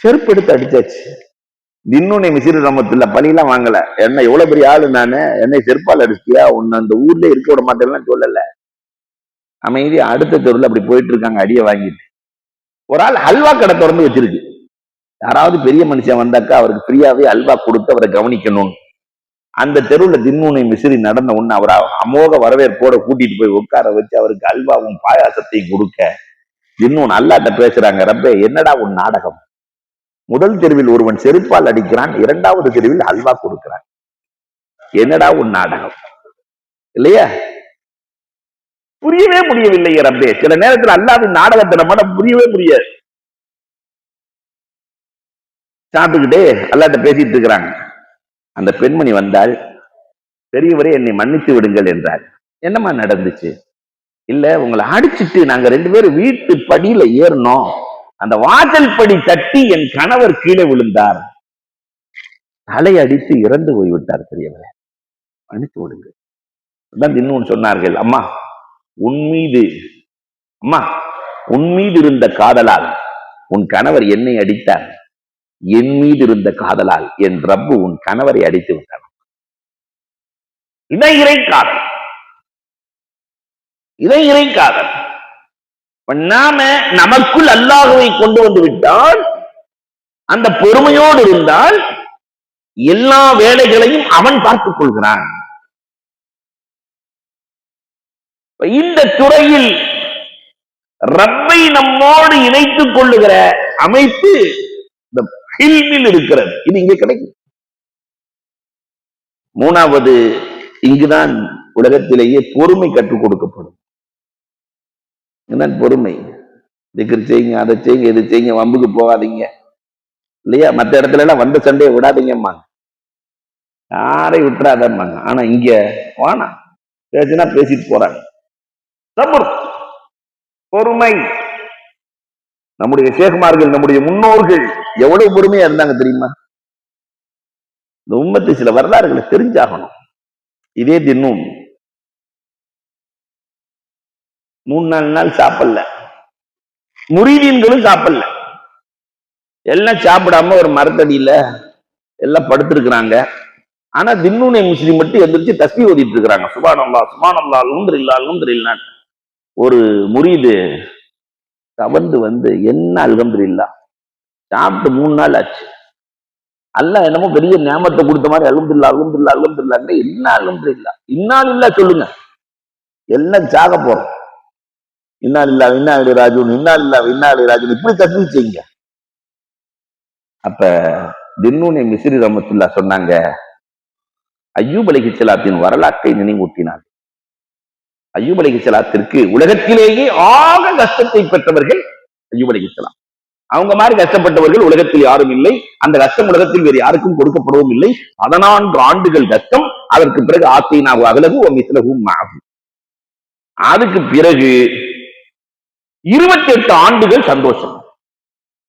Speaker 1: செருப்பு எடுத்து அடிச்சாச்சு. தின்னூனே மிஸ்ரி ரமத்துல பணியெல்லாம் வாங்கல. என்ன எவ்வளவு பெரிய ஆளு நானு, என்னை செருப்பால் அடிச்சியா, உன்னை அந்த ஊர்ல இருக்க விட மாட்டேன்னு சொல்லல. அமைதி அடுத்த தெருவில் அப்படி போயிட்டு இருக்காங்க அடியை வாங்கிட்டு. ஒரு ஆள் அல்வா கடை திறந்து வச்சிருக்கு. யாராவது பெரிய மனுஷன் வந்தாக்கா அவருக்கு ஃப்ரீயாவே அல்வா கொடுத்து அவரை கவனிக்கணும். அந்த தெருவில் தின்னூனே மிஸ்ரி நடந்த உடனே அவரை அமோக வரவேற்போட கூட்டிட்டு போய் உட்கார வச்சு அவருக்கு அல்வாவும் பாயாசத்தையும் கொடுக்க, தின்னூன் அல்லாட்ட பேசுறாங்க, ரப்பே என்னடா உன் நாடகம்? முதல் தெருவில் ஒருவன் செருப்பால் அடிக்கிறான், 2வது தெருவில் அல்வா கொடுக்கிறான், என்னடா உன் நாடகம்? இல்லையா? புரிய புரியவே முடியவில்லை ரப்பே. சில நேரத்தில் அல்லாஹ்வின் நாடகத்தை நம்ம புரியவே முடியாது. சாப்பிட்டுக்கிட்டே அல்லாஹ்ட்ட பேசிட்டு இருக்கிறாங்க. அந்த பெண்மணி வந்தால், பெரியவரே என்னை மன்னித்து விடுங்கள் என்றார். என்னம்மா நடந்துச்சு? இல்ல, உங்களை அடிச்சுட்டு நாங்க 2 பேரும் வீட்டு படியில ஏறணும், அந்த வாசல் படி தட்டி என் கணவர் கீழே விழுந்தார், தலை அடித்து இறந்து போய்விட்டார், பெரியவரே மன்னித்து விடுங்கள். இன்னொன்னு சொன்னார்கள், அம்மா உன் மீது இருந்த காதலால் உன் கணவர் என்னை அடித்தார், என் மீது இருந்த காதலால் என் ரப்பு உன் கணவரை அடித்து விட்டார். இதை இறை காதல், இதை இறை காதல். நாம நமக்குள் அல்லாஹ்வை கொண்டு வந்து விட்டால், அந்த பொறுமையோடு இருந்தால் எல்லா வேலைகளையும் அவன் பார்த்துக் கொள்கிறான். இந்த துறையில் ரப்பை நம்மோடு இணைத்துக் கொள்ளுகிற அமைப்பு இந்த ஹில்மில் இருக்கிறது. இது இங்கே கிடைக்கும். மூணாவது, இங்குதான் உலகத்திலேயே பொறுமை கற்றுக் கொடுக்கப்படும். பொறுமை. திக்ர் செய்யுங்க, அதை செய்யுங்க, எது செய்யுங்க, வம்புக்கு போகாதீங்க இல்லையா? மற்ற இடத்துல எல்லாம் வந்த சண்டையை விடாதீங்கம்மா, யாரை விட்டுறாதம்மாங்க. ஆனா இங்க வானா பேசினா பேசிட்டு போறாங்க. பொறுமை. நம்முடைய ஷேகுமார்கள், நம்முடைய முன்னோர்கள் எவ்வளவு பொறுமையா இருந்தாங்க தெரியுமா? இந்த உம்மத்து சில வரலாறுகளை தெரிஞ்சாகணும். இதே தின்னும் 3-4 நாள் சாப்பிடல, முரீதீன்களும் சாப்பிடல, எல்லாம் சாப்பிடாம ஒரு மரத்தடியில எல்லாம் படுத்திருக்கிறாங்க. ஆனா தின்னூன் முஸ்லிம் மட்டும் எந்திரிச்சு தஸ்பீஹ் ஓதிட்டு இருக்கிறாங்க. சுப்ஹானல்லாஹ் சுப்ஹானல்லாஹ் அல்ஹம்துலில்லாஹ் அல்ஹம்துலில்லாஹ். ஒரு முரீது தவந்து வந்து, என்ன அல்ஹம்துலில்லாஹ், சாப்பிட்டு 3 நாள் ஆச்சு, அல்லாஹ் என்னமோ பெரிய நியாமத்தை கொடுத்த மாதிரி அல்ஹம்துலில்லாஹ் அல்ஹம்துலில்லாஹ் அல்ஹம்துலில்லாஹ். என்ன அல்ஹம்துலில்லாஹ், இன்னாலில்லாஹ் சொல்லுங்க, எல்லாம் சாக போறோம். இன்னாலில்லாஹ் இன்னா இலைஹி ராஜிஊன், இன்னாலில்லாஹ் இன்னா இலைஹி ராஜிஊன், இப்படி தஸ்பீஹ் செய்யுங்க. அப்ப தின்னூன் மிஸ்ரி ரஹ்மத்துல்லாஹ் சொன்னாங்க, அய்யூப் அலைஹிஸ்ஸலாத்தின் வரலாற்றை நினைவூட்டினார். அய்யூப் அலைஹிஸ்ஸலாத்திற்கு உலகத்திலேயே ஆக கஷ்டத்தை பெற்றவர்கள் அய்யூப் அலைஹிஸ்ஸலாம். அவங்க மாதிரி கஷ்டப்பட்டவர்கள் உலகத்தில் யாரும் இல்லை. அந்த கஷ்டம் உலகத்தில் வேறு யாருக்கும் கொடுக்கப்படவும் இல்லை. 14 ஆண்டுகள் கஷ்டம். அதற்கு பிறகு ஆத்தீனாஹு அஹ்லஹு வ மிஸ்லஹு மஅஹு. அதுக்கு பிறகு 28 ஆண்டுகள் சந்தோஷம்.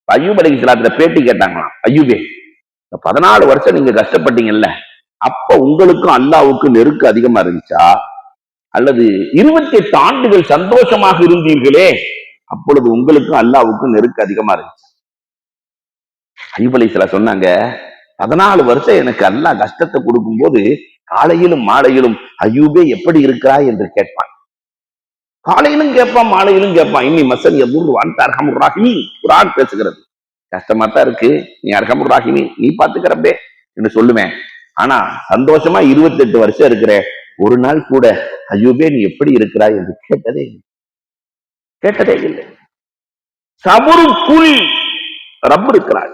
Speaker 1: அய்யூப் அலைஹிஸ்ஸலாத்துல பேட்டி கேட்டாங்களாம், அய்யூபே, 14 வருஷம் நீங்க கஷ்டப்பட்டீங்கல்ல, அப்ப உங்களுக்கும் அல்லாஹ்வுக்கும் நெருக்க அதிகமா இருந்துச்சா, அல்லது 28 ஆண்டுகள் சந்தோஷமாக இருந்தீர்களே, அப்பொழுது உங்களுக்கும் அல்லாஹ்வுக்கும் நெருக்க அதிகமா இருந்துச்சு? அய்யூப் அலைஹிஸ்ஸலாம் சொன்னாங்க, 14 வருஷம் எனக்கு அல்லாஹ் கஷ்டத்தை கொடுக்கும் போது காலையிலும் மாலையிலும் அய்யூபே எப்படி இருக்கிறாய் என்று கேட்பான். காலையிலும் கேட்பான், மாலையிலும் கேட்பான். இன்னி மசன் யதுர் வஅன்த அர்ஹமுர் ராஹிமீன். குர்ஆன் பேசுகிறது. கஷ்டமா தான் இருக்கு, நீ அர்ஹமுர் ராஹிமீன், நீ பாத்துக்கிறப்பே என்று சொல்லுவேன். ஆனா சந்தோஷமா 28 வருஷம் இருக்கிற, ஒரு நாள் கூட அய்யூபே நீ எப்படி இருக்கிறாய் என்று கேட்டதே இல்லை. சபருக்குள் ரப் இருக்கிறார்.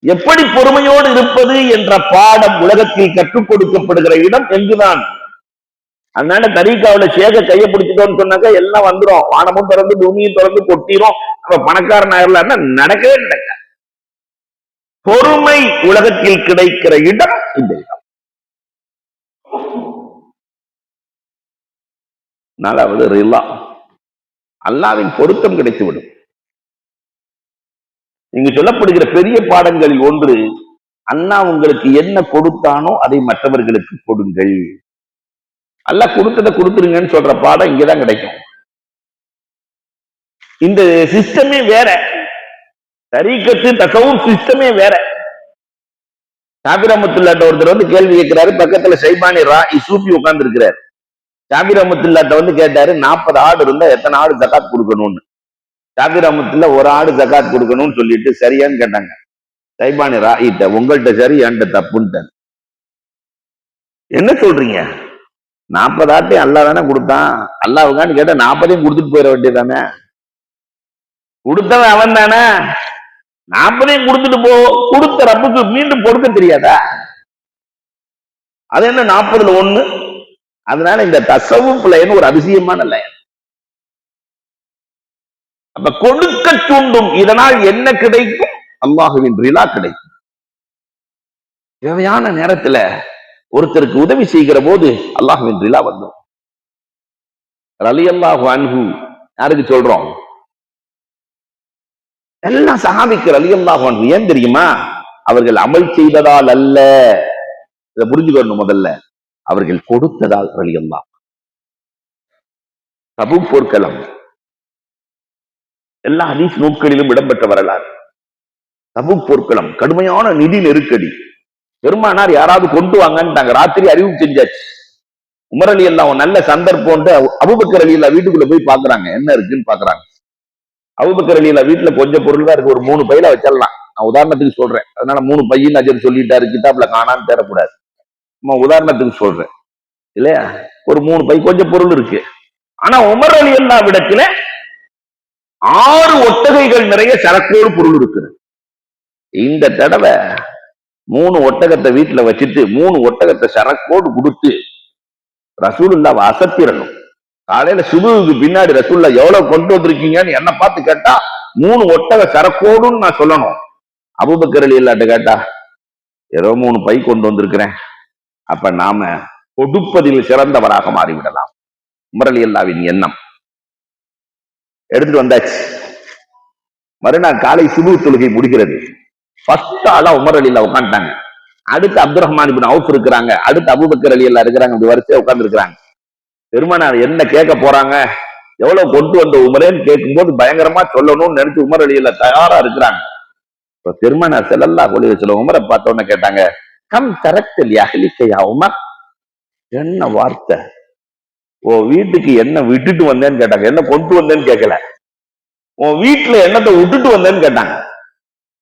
Speaker 1: எப்படி பொறுமையோடு இருப்பது என்ற பாடம் உலகத்தில் கற்றுக் கொடுக்கப்படுகிற இடம் எங்குதான். அதனால தரீக்காவுல சேக கையை பிடிச்சிட்டோம்னு சொன்னாக்கா எல்லாம் வந்துடும், வானமும் திறந்து பூமியும் திறந்து கொட்டிரும், நம்ம பணக்காரன் ஆயிரலாம்னா நடக்கவே நடக்க. பொறுமை உலகத்தில் கிடைக்கிற இடம் இந்த இடம். 4வது ரிலா, அல்லாஹ்வின் பொருத்தம் கிடைத்துவிடும். இங்கு சொல்லப்படுகிற பெரிய பாடங்களில் ஒன்று, அல்லாஹ் உங்களுக்கு என்ன கொடுத்தானோ அதை மற்றவர்களுக்கு கொடுங்கள். அல்லாஹ் கொடுத்ததை கொடுத்துருங்கன்னு சொல்ற பாடம் இங்கதான் கிடைக்கும். இந்த சிஸ்டமே வேற, தரீக்கத்து தஸவ்வுஃப் சிஸ்டமே வேற. ஷாஃபி ரஹ்மத்துல்லாஹி ஒருத்தர் வந்து கேள்வி கேட்கிறாரு, பக்கத்துல ஷைபானி ராஇ சூஃபி உட்கார்ந்து இருக்கிறார். ஷாஃபி ரஹ்மத்துல்லாஹி வந்து கேட்டாரு, 40 ஆடு இருந்தா எத்தனை ஆடு ஜகாத் கொடுக்கணும்னு. ஷாஃபி ரஹ்மத்துல்லாஹி ஒரு ஆடு ஜகாத் கொடுக்கணும்னு சொல்லிட்டு சரியான்னு கேட்டாங்க. ஷைபானி ராஇட்ட, உங்கள்கிட்ட சரி என்கிட்ட தப்புன்னு. என்ன சொல்றீங்க, 40 ஆட்டையும் அல்லாஹ் தானே கொடுத்தான், அல்லாஹ்வுக்கான்னு கேட்டா 40ஐயும் கொடுத்துட்டு போயிட வேண்டியதானே, கொடுத்தவன் அவன் தானே, 40ஐயும் கொடுத்துட்டு போ. கொடுத்த ரப்புக்கு மீண்டும் கொடுக்க தெரியாதா? அது என்ன 40ல் 1? அதனால இந்த தசவுஃப் லைன் ஒரு அதிசயமான லைன். அப்ப கொடுக்க தூண்டும். இதனால் என்ன கிடைக்கும்? அல்லாஹுவின் ரிலா கிடைக்கும். தேவையான நேரத்துல ஒருத்தருக்கு உதவி செய்கிற போது அல்லாஹுவின் ரிலா வந்துடும். ரலியல்லாஹு அன்ஹு யாருக்கு சொல்றோம்? எல்லாம் சஹாபிக்கு ரலியல்லாஹு அன்ஹு. ஏன் தெரியுமா? அவர்கள் அமல் செய்ததால் அல்ல, இதை புரிஞ்சுக்கணும். முதல்ல அவர்கள் கொடுத்ததால் ரலியல்லாஹு. தபூக் போர்க்களம் எல்லா ஹதீஸ் நூல்களிலும் இடம்பெற்ற வரலாறு. தபூக் போர்க்களம் கடுமையான நிதி நெருக்கடி. பெருமானார் யாராவது கொண்டு வாங்கன்னு ராத்திரி அறிவிப்பு செஞ்சாச்சு. உமர் அலி எல்லாம் நல்ல சந்தர்ப்பம். அபூபக்கர் அலி எல்லாம் வீட்டுக்குள்ள போய் பாக்குறாங்க, என்ன இருக்குன்னு பாக்குறாங்க. அபூபக்கர் அலி எல்லாம் வீட்டுல கொஞ்சம் பொருள் தான் இருக்கு, ஒரு 3 பையில வச்சிடலாம். நான் உதாரணத்துக்கு சொல்றேன். அதனால 3 பையன் அஜர் சொல்லிட்டாரு, கிதாப்ல காணான்னு தேடக்கூடாது. உதாரணத்துக்கு சொல்றேன் இல்லையா? ஒரு 3 பை கொஞ்சம் பொருள் இருக்கு. ஆனா உமர் அலி எல்லா விடத்துல 6 ஒட்டகைகள் நிறைய சரக்கோடு பொருள் இருக்குது. இந்த தடவை 3 ஒட்டகத்தை வீட்டுல வச்சுட்டு 3 ஒட்டகத்தை சரக்கோடு கொடுத்து ரசூலுல்லாஹ் அசத்திரணும். காலையில சுபுவுக்கு பின்னாடி ரசூலுல்லாஹ் எவ்வளவு கொண்டு வந்திருக்கீங்கன்னு என்ன பார்த்து கேட்டா 3 ஒட்டக சரக்கோடுன்னு நான் சொல்லணும். அபூபக்கர் ரலியல்லாஹு கேட்டா ஏதோ 3 பை கொண்டு வந்திருக்கிறேன். அப்ப நாம கொடுப்பதில் சிறந்தவராக மாறிவிடலாம். உமர் ரலியல்லாஹுவின் எண்ணம் எடுத்துட்டு வந்தாச்சு. மறுநாள் காலை சுபு தொழுகை முடிகிறது. ஃபர்ஸ்ட் ஆளா உமர் ரலியல்லாஹு உட்காந்துட்டாங்க. அடுத்து அப்துல் ரஹ்மான் இப்னு அவுஃப் இருக்கிறாங்க, அடுத்து அபூபக்கர் ரலியல்லாஹு இருக்கிறாங்க. இப்படி வரிசையா உட்கார்ந்து இருக்கிறாங்க. பெருமானார் என்ன கேட்க போறாங்க, எவ்வளவு கொண்டு வந்த உமரேன்னு கேட்கும்போது பயங்கரமா சொல்லணும்னு நினைச்சு உமர் ரலியல்லாஹு தயாரா இருக்கிறாங்க. இப்ப பெருமானார் ஸல்லல்லாஹு அலைஹி வஸல்லம் உமரை பார்த்தோன்னு கேட்டாங்க, கம் தரக்தல் அஹ்லிக யா உமர். என்ன வார்த்தை! உன் வீட்டுக்கு என்ன விட்டுட்டு வந்தேன்னு கேட்டாங்க. என்ன கொண்டு வந்தேன்னு கேட்கல, உன் வீட்டுல என்னத்தை விட்டுட்டு வந்தேன்னு கேட்டாங்க.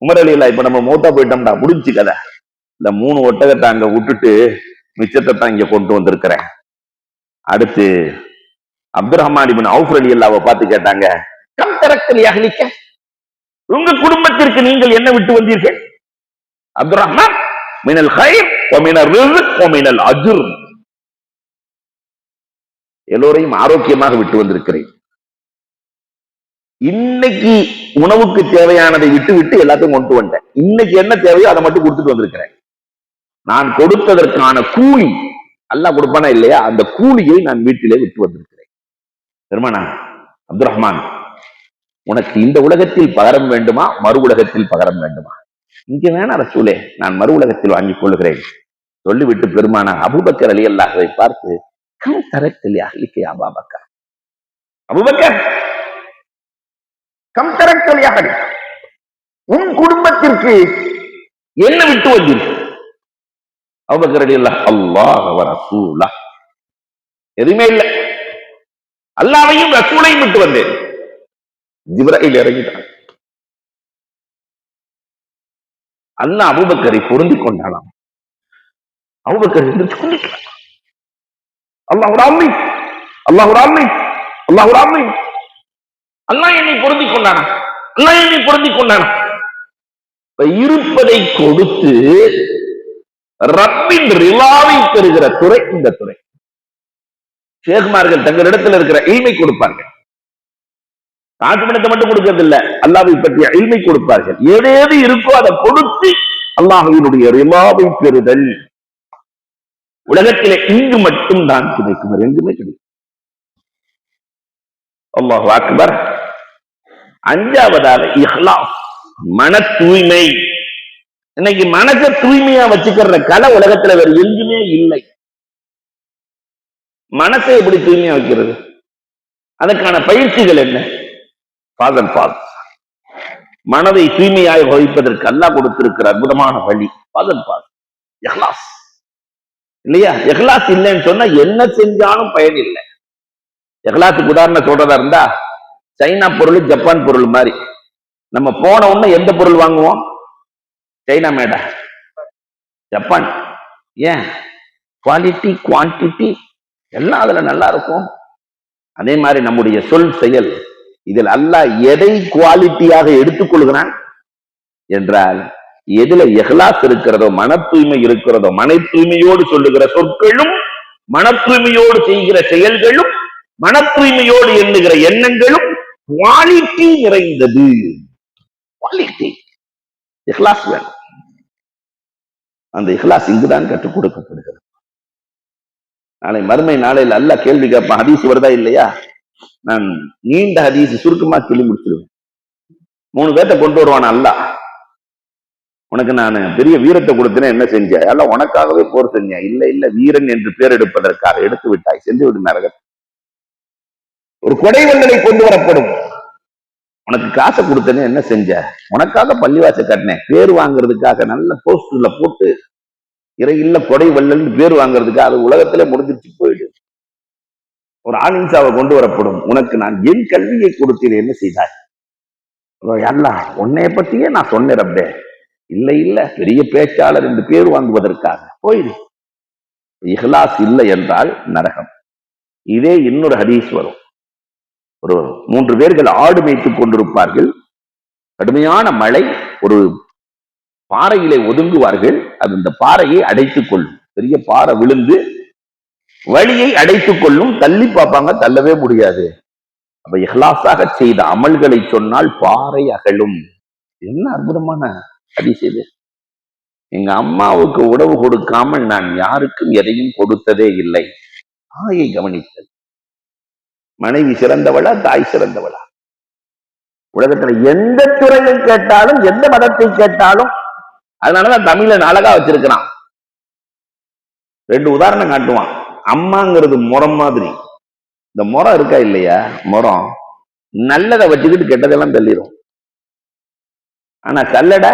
Speaker 1: உமர் ரலியல்லாஹு இப்ப நம்ம மௌத்தா போயிட்டோம்டா, முடிஞ்சு கதை. இந்த 3 ஒட்டகத்தை அங்க விட்டுட்டு மிச்சத்தை தான் இங்க கொண்டு வந்திருக்கிறேன். அடுத்து அப்துல் ரஹ்மான் இப்னு அவுஃப் ரலியல்லாஹு பார்த்து கேட்டாங்க, கம் தரக்தல் அஹ்லிக, உங்க குடும்பத்திற்கு நீங்கள் என்ன விட்டு வந்தீர்கள்? அப்துல் ரஹ்மான், மினல் கைர் வ மினர் ரிஸ்க் வ மினல் அஜ்ர், எல்லோரையும் ஆரோக்கியமாக விட்டு வந்திருக்கிறேன். இன்னைக்கு உணவுக்கு தேவையானதை விட்டு விட்டு எல்லாத்தையும் கொண்டு வந்தேன். இன்னைக்கு என்ன தேவையோ அதை மட்டும் கொடுத்துட்டு வந்திருக்கிறேன். நான் கொடுத்ததற்கான கூலி அல்லாஹ் கொடுப்பானா இல்லையா, அந்த கூலியை நான் வீட்டிலே விட்டு வந்திருக்கிறேன். பெருமானா அப்துல் ரஹ்மான், உனக்கு இந்த உலகத்தில் பகரம் வேண்டுமா, மறு உலகத்தில் பகரம் வேண்டுமா? இங்க வேணா ரசூலே, நான் மறு உலகத்தில் வாங்கிக் கொள்கிறேன் சொல்லிவிட்டு பெருமானா அபூபக்கர் ரலியல்லாஹுவை பார்த்து, கம் தரக்தல் அஹ்லிக யா அபூபக்கர், அபூபக்கர் கம் தரக்தல் அஹ்லிக, உன் குடும்பத்திற்கு என்ன விட்டு வந்தீர்கள்? அபூபக்கர் ரலியல்லாஹு, அல்லாஹ் வ ரசூலஹ், எதுவுமே இல்லை, அல்லாஹ்வையும் ரசூலையும் விட்டு வந்தேன். ஜிப்ரீல் இறங்கிட்டான். அல்லாஹ் அபூபக்கரை பொருந்திக் கொண்டானாம். அபூபக்கர் எந்திரிச்சு கொண்டிருக்கிறார். அல்லாஹ் ராமி, அல்லாஹ் ராமி, அல்லாஹ் ராமி, அல்லாஹ் என்னை பொருந்திக் கொண்டானா, அல்லாஹ் என்னை பொருந்திக் கொண்டானா. இருப்பதை கொடுத்து ரப்பின் ரிலாவை பெறுகிற துறை இந்த துறை. ஷேக்மார்கள் தங்களிடத்தில் இருக்கிற இல்மை கொடுப்பார்கள். காசுமினத்தை மட்டும் கொடுக்கிறது இல்ல, அல்லாஹ்வை பற்றிய இல்மை கொடுப்பார்கள். ஏதேது இருக்கோ அதை கொடுத்து அல்லாஹ்வினுடைய ரிலாவை பெறுதல் உலகத்திலே இங்கு மட்டும் தான் கிடைக்கும், எங்குமே கிடைக்கும். அல்லாஹு அக்பர். 5வதாக இஹ்லாஸ், மன தூய்மை. இன்னைக்கு மனசை தூய்மையா வச்சுக்கிற கலை உலகத்துல வேற எங்குமே இல்லை. மனசை எப்படி தூய்மையா வைக்கிறது? அதற்கான பயிற்சிகள் என்ன? மனதை தூய்மையாக வைப்பதற்கு அல்லாஹ் கொடுத்திருக்கிற அற்புதமான வழி இஹ்லாஸ். இல்லையா? இஹ்லாஸ் இல்லைன்னு சொன்னா என்ன செஞ்சாலும் பயன் இல்லை. இஹ்லாஸுக்கு உதாரணம் சொல்றதா இருந்தா, சைனா பொருள் ஜப்பான் பொருள் மாதிரி. நம்ம போன உடனே எந்த பொருள் வாங்குவோம்? சைனா மேடா, ஜப்பான். ஏன்? குவாலிட்டி குவான்டிட்டி எல்லாம் அதுல நல்லா இருக்கும். அதே மாதிரி நம்முடைய சொல் செயல், இதில் அல்லாஹ் எதை குவாலிட்டியாக எடுத்துக்கொள்கிறான் என்றால், எதுல இஹ்லாஸ் இருக்கிறதோ, மன தூய்மை இருக்கிறதோ, மன தூய்மையோடு சொல்லுகிற சொற்களும் மன தூய்மையோடு செய்கிற செயல்களும் மன தூய்மையோடு எண்ணுகிற எண்ணங்களும் குவாலிட்டி நிறைந்தது. குவாலிட்டி இஹ்லாஸ் வேணும். அந்த இஹ்லாஸ் இங்குதான் கற்றுக் கொடுக்கப்படுகிறது. நாளை மறுமை நாளையில் அல்லாஹ் கேள்வி கேட்பான். ஹதீஸ் வருதா இல்லையா? நான் நீண்ட ஹதீஸ் சுருக்கமா சொல்லி முடிச்சிருவேன். 3 பேர்த்த கொண்டு வருவான் அல்லாஹ். உனக்கு நான் பெரிய வீரத்தை கொடுத்தேன், என்ன செஞ்ச? எல்லாம் உனக்காகவே போர் செஞ்சேன். இல்ல இல்ல, வீரன் என்று பேர் எடுப்பதற்காக எடுத்து விட்டாய், சென்று விடு நரகத்தை. ஒரு கொடை வல்லனை கொண்டு வரப்படும். உனக்கு காசை கொடுத்தேன்னு என்ன செஞ்ச? உனக்காக பள்ளிவாச கட்டினேன், பேர் வாங்குறதுக்காக நல்ல போஸ்டர்ல போட்டு இறையில்ல கொடை வல்லன் பேர் வாங்குறதுக்காக. அது உலகத்திலே முடிஞ்சிருச்சு, போயிடு. ஒரு ஆலின்சாவை கொண்டு வரப்படும். உனக்கு நான் என் கல்வியை கொடுத்தேன், என்ன செய்தாய்? அல்லாஹ் உன்னைய பத்தியே நான் சொன்னேன் அப்பே. இல்ல இல்ல, பெரிய பேச்சாளர் என்று பேர் வாங்குவதற்காக. போயிடு. இஹ்லாஸ் இல்லை என்றால் நரகம். இதே இன்னொரு ஹதீஸ் வரும். ஒரு 3 பேர்கள் ஆடு மேய்த்துக் கொண்டிருப்பார்கள். கடுமையான மழை. ஒரு பாறையிலே ஒதுங்குவார்கள். அது இந்த பாறையை அடைத்துக் கொள்ளும். பெரிய பாறை விழுந்து வழியை அடைத்துக் கொள்ளும். தள்ளி பார்ப்பாங்க, தள்ளவே முடியாது. அப்ப இஹ்லாஸாக செய்த அமல்களை சொன்னால் பாறை அகலும். என்ன அற்புதமான ஹதீஸ் இது! எங்க அம்மாவுக்கு உணவு கொடுக்காமல் நான் யாருக்கும் எதையும் கொடுத்ததே இல்லை. தாயை கவனித்தது. மனைவி சிறந்தவளா, தாய் சிறந்தவளா? உலகத்துல எந்த துறையை கேட்டாலும், எந்த மதத்தை கேட்டாலும், அதனாலதான் தமிழன் அழகா வச்சிருக்கிறான். 2 உதாரணம் காட்டுவான். அம்மாங்கிறது முறம் மாதிரி. இந்த முறம் இருக்கா இல்லையா? முறம் நல்லதை வச்சுக்கிட்டு கெட்டதெல்லாம் தள்ளிடும். ஆனா சல்லடை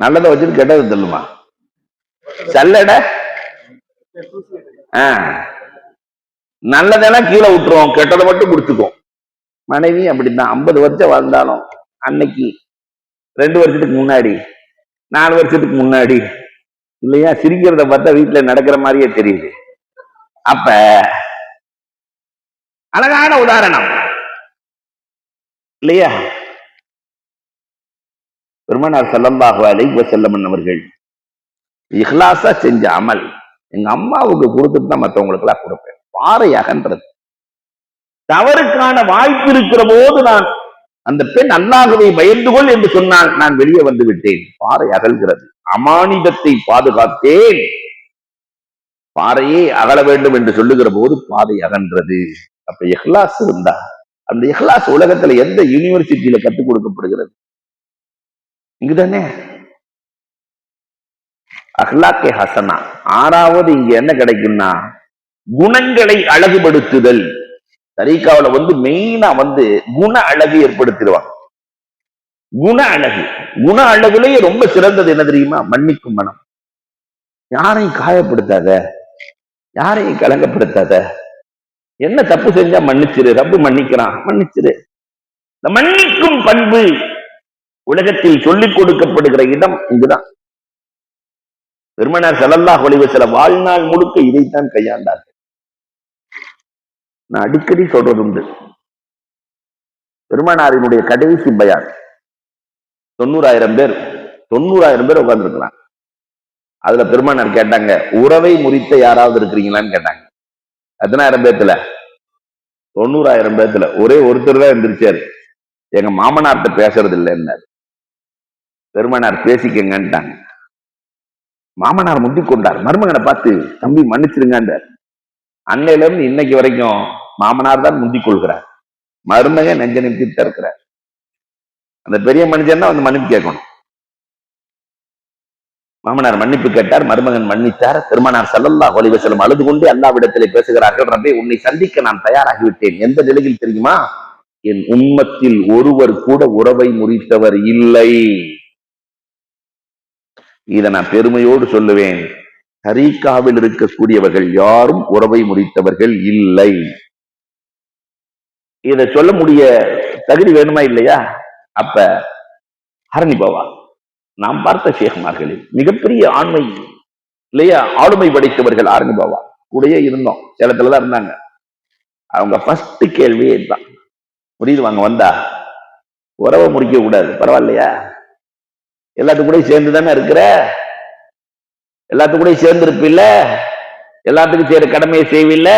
Speaker 1: நல்லதை வச்சுட்டு கெட்டதை தள்ளுமா? சல்லடை நல்லதெல்லாம் கீழே விட்டுருவோம், கெட்டதை மட்டும் குடிச்சுக்கும். மனைவி அப்படித்தான். 50 வருஷம் வாழ்ந்தாலும் அன்னைக்கு 2 வருஷத்துக்கு முன்னாடி, 4 வருஷத்துக்கு முன்னாடி இல்லையா, சிரிக்கிறத பார்த்தா வீட்டுல நடக்கிற மாதிரியே தெரியுது. அப்ப அழகான உதாரணம் இல்லையா? பெருமானார் ஸல்லல்லாஹு அலைஹி வஸல்லம் அவர்கள் இஹ்லாஸா செஞ்ச அமல், எங்க அம்மாவுக்கு கொடுத்துட்டு தான் மற்றவங்களுக்கு எல்லாம் கொடுப்பேன். பாறை அகன்றது. தவறுக்கான வாய்ப்பு இருக்கிற போது நான் அந்த பெண் அல்லாஹ்வை பயந்து கொள் என்று சொன்னால் நான் வெளியே வந்து விட்டேன். பாறை அகல்கிறது. அமானிதத்தை பாதுகாத்தேன். பாறையே அகல வேண்டும் என்று சொல்லுகிற போது பாதை அகன்றது. அப்ப இஹ்லாஸ் இருந்தா, அந்த இஹ்லாஸ் உலகத்துல எந்த யூனிவர்சிட்டியில கற்றுக் கொடுக்கப்படுகிறது? இங்குதானே. அஹ்லாக்கே ஹசனா. 6வது இங்க என்ன கிடைக்கும்னா, குணங்களை அழகுபடுத்துதல். தரீகாவுல மெயினா குண அழகு ஏற்படுத்திடுவாங்க. குண அழகு. குண அழகுலயே ரொம்ப சிறந்தது என்ன தெரியுமா? மன்னிக்கும் மனம். யாரையும் காயப்படுத்தாத, யாரையும் கலங்கப்படுத்தாத. என்ன தப்பு செஞ்சா மன்னிச்சிரு, ரப்பு மன்னிக்கிறான், மன்னிச்சிரு. இந்த மன்னிக்கும் பண்பு உலகத்தில் சொல்லிக் கொடுக்கப்படுகிற இடம் இங்குதான். பெருமானார் ஸல்லல்லாஹு அலைஹி வஸல்லம் வாழ்நாள் முழுக்க இதைத்தான் கையாண்டார்கள். நான் அடிக்கடி சொல்றது உண்டு. பெருமானாரினுடைய கடைசி பயான் 90,000 பேர் உட்கார்ந்துருக்கிறாங்க. அதுல பெருமானார் கேட்டாங்க, உறவை முறித்த யாராவது இருக்கிறீங்களான்னு கேட்டாங்க. 10,000 பேத்துல 90,000 பேத்துல ஒரே ஒருத்தர் தான் எந்திரிச்சாரு. எங்க மாமனார்ட்ட பேசுறது இல்லைன்னாரு. பெருமானார் பேசிக்கங்கன்ட்டாங்க. மாமனார் முந்திக் கொண்டார். மருமகனை பார்த்து, தம்பி மன்னிச்சிருங்க. அன்னையில இருந்து இன்னைக்கு வரைக்கும் மாமனார் தான் முந்திக் கொள்கிறார். மருமகன் நெஞ்ச நிறுத்திட்டு இருக்கிறார். அந்த பெரிய மனுஷன் தான் மன்னிப்பு கேட்கணும். மாமனார் மன்னிப்பு கேட்டார், மருமகன் மன்னித்தார். பெருமானார் ஸல்லல்லாஹு அலைஹி வஸல்லம் அழுது கொண்டு அல்லாஹ்விடத்திலே பேசுகிறார்கள், ரப்பே உன்னை சந்திக்க நான் தயாராகிவிட்டேன். எந்த நிலையில் தெரியுமா? என் உம்மத்தில் ஒருவர் கூட உறவை முறித்தவர் இல்லை. இதை நான் பெருமையோடு சொல்லுவேன். தரீகாவில் இருக்கக்கூடியவர்கள் யாரும் உறவை முறித்தவர்கள் இல்லை. இதை சொல்ல முடிய தகுதி வேணுமா இல்லையா? அப்ப ஹரணி பாபா, நாம் பார்த்த ஷேக்மார்களில் மிகப்பெரிய ஆண்மை இல்லையா, ஆளுமை படைத்தவர்கள் ஹரணி பாபா கூடயே இருந்தோம். சேலத்துலதான் இருந்தாங்க. அவங்க ஃபர்ஸ்ட் கேள்வியே தான், புரியுது, வாங்க வந்தா உறவை முறிக்க கூடாது, பரவாயில்லையா, எல்லாத்து கூட சேர்ந்து தானே இருக்கிற, எல்லாத்துக்கூடயும் சேர்ந்திருப்பில்ல, எல்லாத்துக்கும் செய்யற கடமையை செய்வில்ல,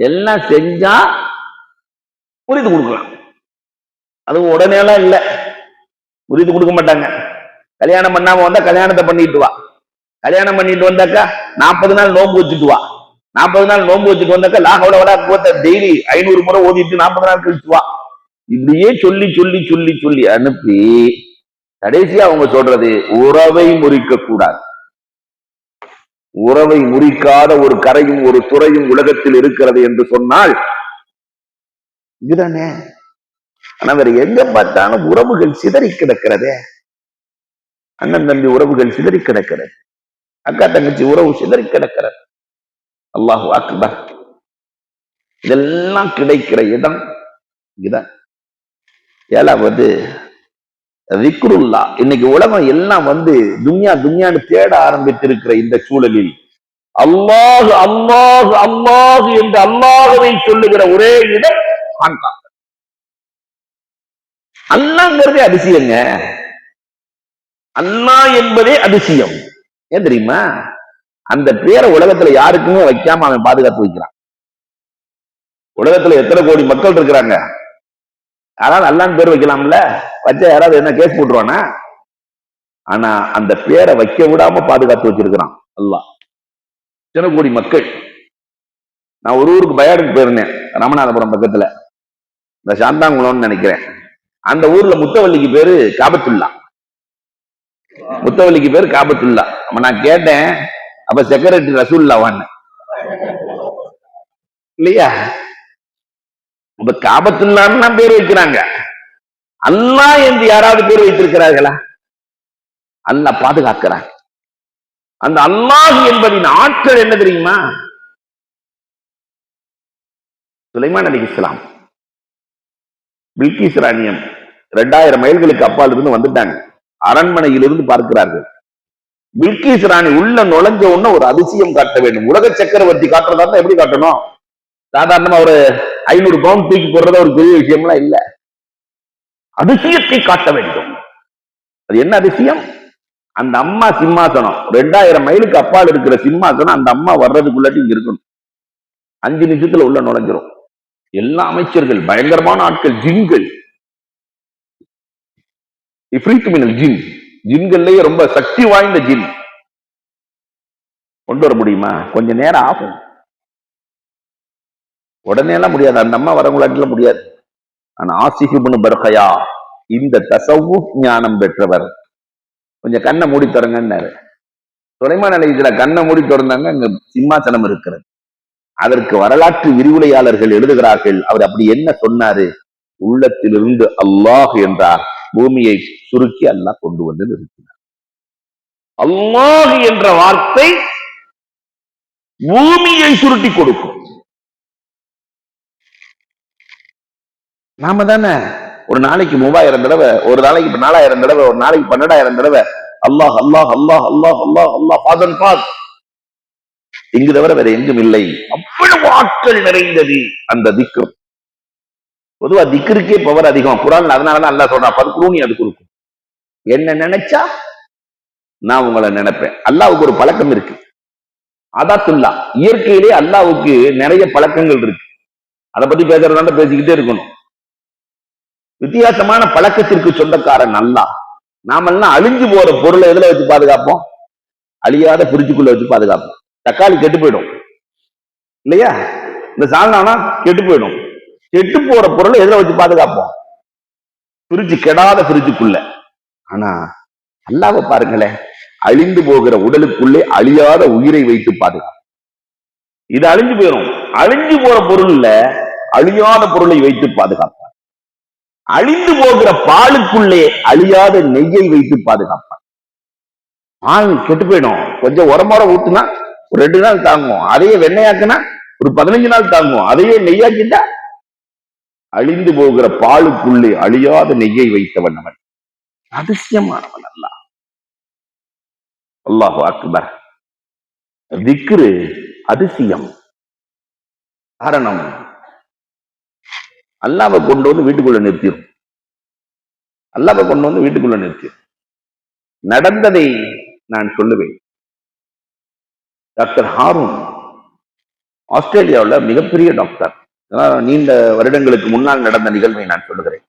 Speaker 1: எல்லாம் செஞ்சா முறித்து கொடுக்கலாம். அதுவும் உடனே எல்லாம் இல்ல, முறித்து கொடுக்க மாட்டாங்க. கல்யாணம் பண்ணாம வந்தா கல்யாணத்தை பண்ணிட்டு வா, கல்யாணம் பண்ணிட்டு வந்தாக்கா 40 நாள் நோன்பு வச்சுட்டு வா, 40 நாள் நோன்பு வச்சுட்டு வந்தாக்கா லாகோட டெய்லி 500 முறை ஓதிட்டு 40 நாள் கழிச்சு வா. இப்படியே சொல்லி சொல்லி சொல்லி சொல்லி அனுப்பி கடைசியா அவங்க சொல்றது உறவை முறிக்க கூடாது. உறவை முறிக்காத ஒரு கரையும் ஒரு துறையும் உலகத்தில் இருக்கிறது என்று சொன்னால் இதுதானே. ஆனா வேற எங்க பார்த்தாலும் உறவுகள் சிதறி கிடக்கிறதே. அண்ணன் தம்பி உறவுகள் சிதறி கிடக்கிறது, அக்கா தங்கச்சி உறவு சிதறி கிடக்கிறது. அல்லாஹு அக்பர். இதெல்லாம் கிடைக்கிற இடம் இதுதான். ஏழாவது விக்ருல்லா. இன்னைக்கு உலகம் எல்லாம் துன்யா துன்யான்னு தேட ஆரம்பித்திருக்கிற இந்த சூழலில் அல்லாஹ் அல்லாஹ் அல்லாஹ் என்று அல்லாஹ்வை சொல்லுகிற ஒரே இடம் ஹாங்காங். அல்லாஹ்ங்கிறதே அதிசயங்க. அல்லாஹ் என்பதே அதிசயம். ஏன் தெரியுமா? அந்த பேரை உலகத்துல யாருக்குமே வைக்காம அவன் பாதுகாத்து வைக்கிறான். உலகத்துல எத்தனை கோடி மக்கள் இருக்கிறாங்க, யாராவது அல்லான்னு பேர் வைக்கலாம்ல, வச்சா யாராவது என்ன கேஸ் போட்டுருவானா? ஆனா அந்த பேரை வைக்க விடாம பாதுகாத்து வச்சிருக்கிறான் அல்லாஹ். எத்தனை கோடி மக்கள். நான் ஒரு ஊருக்கு பயாடுக்கு போயிருந்தேன், ராமநாதபுரம் பக்கத்துல, இந்த சாந்தாங்குளம்னு நினைக்கிறேன். அந்த ஊர்ல முத்தவல்லிக்கு பேரு காபத்துல்லா. முத்தவல்லிக்கு பேரு காபத்துல்லா. அப்ப நான் கேட்டேன், அப்ப செக்ரட்டரி ரசூல்லாவான்னு இல்லையா? இப்ப காபத்துல்லான்னு பேர் வைக்கிறாங்க. அல்லாஹ் என்று யாராவது பேர் வைத்திருக்கிறார்களா? அல்லாஹ் பாதுகாக்கிறார். அந்த அல்லாஹ் என்பதின் ஆற்றல் என்ன தெரியுமா? சுலைமான் அலைஹிஸ்ஸலாம் பில்கிஸ் ராணியம் 2000 மைல்களுக்கு அப்பால் இருந்து வந்துட்டாங்க. அரண்மனையிலிருந்து பார்க்கிறார்கள். பில்கிஸ் ராணி உள்ள நுழைஞ்ச உடனே ஒரு அதிசயம் காட்ட வேண்டும். உலக சக்கரவர்த்தி காட்டுறதா இருந்தா எப்படி காட்டணும்? சாதாரணமா ஒரு 500 பவுண்ட் தூக்கி போடுறத ஒரு பெரிய விஷயம்லாம் இல்ல. அதிசயத்தை காட்ட வேண்டும். அது என்ன அதிசயம்? அந்த அம்மா சிம்மாசனம் 2000 மைலுக்கு அப்பால் இருக்கிற சிம்மாசனம் அந்த அம்மா வர்றதுக்குள்ளாட்டி இங்க இருக்கணும். 5 நிமிஷத்துல உள்ள நுழைஞ்சிரும். எல்லா அமைச்சர்கள், பயங்கரமான ஆட்கள், ஜின்கள், ஜின், ஜின்கள்லயே ரொம்ப சக்தி வாய்ந்த ஜின் கொண்டு வர முடியுமா? கொஞ்ச நேரம் ஆகும். உடனே எல்லாம் முடியாது. அந்த அம்மா வரவங்களாட்டில முடியாது. ஆனா ஆசிஃப் இப்னு பர்கயா இந்த தஸவ்வுஃப் ஞானம் பெற்றவர். கொஞ்சம் கண்ணை மூடி தரங்கன்னாரு. சுலைமான் அலைஹிஸ்ஸலாம் கண்ணை மூடி திறந்தாங்க, அங்க சிம்மாசனம் இருக்கிறது. அதற்கு வரலாற்று விரிவுரையாளர்கள் எழுதுகிறார்கள், அவர் அப்படி என்ன சொன்னாரு? உள்ளத்திலிருந்து அல்லாஹ் என்றார். பூமியை சுருக்கி அல்லாஹ் கொண்டு வந்து நிறுத்தினார். அல்லாஹ் என்ற வார்த்தை பூமியை சுருட்டி கொடுக்கும். நாம தானே ஒரு நாளைக்கு 3000 தடவை, ஒரு நாளைக்கு 4000 தடவை, ஒரு நாளைக்கு 12,000 தடவை அல்லாஹ் அல்லாஹ் அல்லாஹ் அல்லாஹ் அல்லாஹ் அல்லாஹ் பாதன் பாத் இங்கு தவிர வேற எங்கும் இல்லை. அவ்வளவு ஆற்றல் நிறைந்தது அந்த திக்ர். பொதுவா திக்ருக்கே பவர் அதிகம் குர்ஆன்ல. அதனாலதான் அல்லாஹ் சொல்றான், பத்குரூனி அது கொடுக்கும். என்ன நினைச்சா நான் உங்களை நினைப்பேன். அல்லாஹ்வுக்கு ஒரு பழக்கம் இருக்கு, அதாத்துல்லா. இயற்கையிலே அல்லாஹ்வுக்கு நிறைய பழக்கங்கள் இருக்கு. அதை பத்தி பேசுறதாண்ட பேசிக்கிட்டே இருக்கணும். வித்தியாசமான பழக்கத்திற்கு சொந்தக்காரன் அல்லாஹ். நாமெல்லாம் அழிஞ்சு போற பொருளை எதுல வச்சு பாதுகாப்போம்? அழியாத பிரிச்சுக்குள்ள வச்சு பாதுகாப்போம். தக்காளி கெட்டு போயிடும் இல்லையா? இந்த சால்னானா கெட்டு போயிடும். கெட்டு போற பொருளை எதுல வச்சு பாதுகாப்போம்? பிரிச்சு, கெடாத பிரிச்சுக்குள்ள. ஆனா அல்லாஹ்வை பாருங்களேன், அழிந்து போகிற உடலுக்குள்ளே அழியாத உயிரை வைத்து பாதுகாப்போம். இது அழிஞ்சு போயிடும். அழிஞ்சு போற பொருள்ல அழியாத பொருளை வைத்து பாதுகாப்பார். அழிந்து போகிற பாலுக்குள்ளே அழியாத நெய்யை வைத்து பாதுகாப்பார். பால் கெட்டு போயிடும். கொஞ்சம் உரமாற ஊத்துனா ஒரு 2 நாள் தாங்கும். அதையே வெண்ணையாக்குனா ஒரு 15 நாள் தாங்கும். அதையே நெய்யாக்கிட்டா அழிந்து போகிற பாலுக்குள்ளே அழியாத நெய்யை வைத்தவன் அவன். அதிசயமானவன் அல்லாஹ். அல்லாஹு அக்பர். திக்ரு அதிசயம். காரணம், அல்லாஹ்வை கொண்டு வந்து வீட்டுக்குள்ள நிறுத்திடும். அல்லாஹ்வை கொண்டு வந்து வீட்டுக்குள்ள நிறுத்திடும். நடந்ததை நான் சொல்லுவேன். டாக்டர் ஹாரூன் ஆஸ்திரேலியாவில் மிகப்பெரிய டாக்டர். நீண்ட வருடங்களுக்கு முன்னால் நடந்த நிகழ்வை நான் சொல்லுகிறேன்.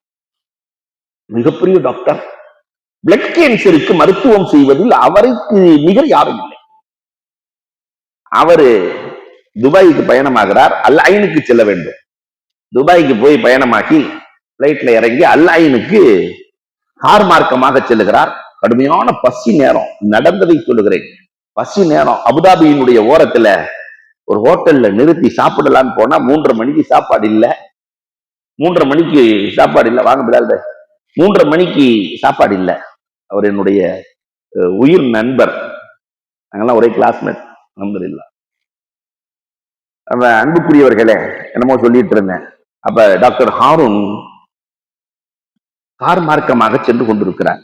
Speaker 1: மிகப்பெரிய டாக்டர். பிளட் கேன்சருக்கு மருத்துவம் செய்வதில் அவருக்கு நிகர் யாரும் இல்லை. அவரு துபாய்க்கு பயணமாகிறார். அல் ஐனுக்கு செல்ல வேண்டும். துபாய்க்கு போய் பயணமாகி பிளைட்ல இறங்கி அல் ஐனுக்கு கார் மார்க்கமாக செல்லுகிறார். கடுமையான பசி நேரம். நடந்ததை சொல்லுகிறேன். பசி நேரம். அபுதாபியினுடைய ஓரத்துல ஒரு ஹோட்டல்ல நிறுத்தி சாப்பிடலான்னு போனா 3:30 மணிக்கு சாப்பாடு இல்ல. 3:30 மணிக்கு சாப்பாடு இல்ல. வாங்க பிலால், 3:30 மணிக்கு சாப்பாடு இல்ல. அவர் என்னுடைய உயிர் நண்பர். நாங்கெல்லாம் ஒரே கிளாஸ்மேட். அல்ஹம்துலில்லாஹ். அன்புக்குரியவர்களே, என்னமோ சொல்லிட்டு இருந்தேன். அப்ப டாக்டர் ஹாரூன் கார் மார்க்கமாக சென்று கொண்டிருக்கிறார்.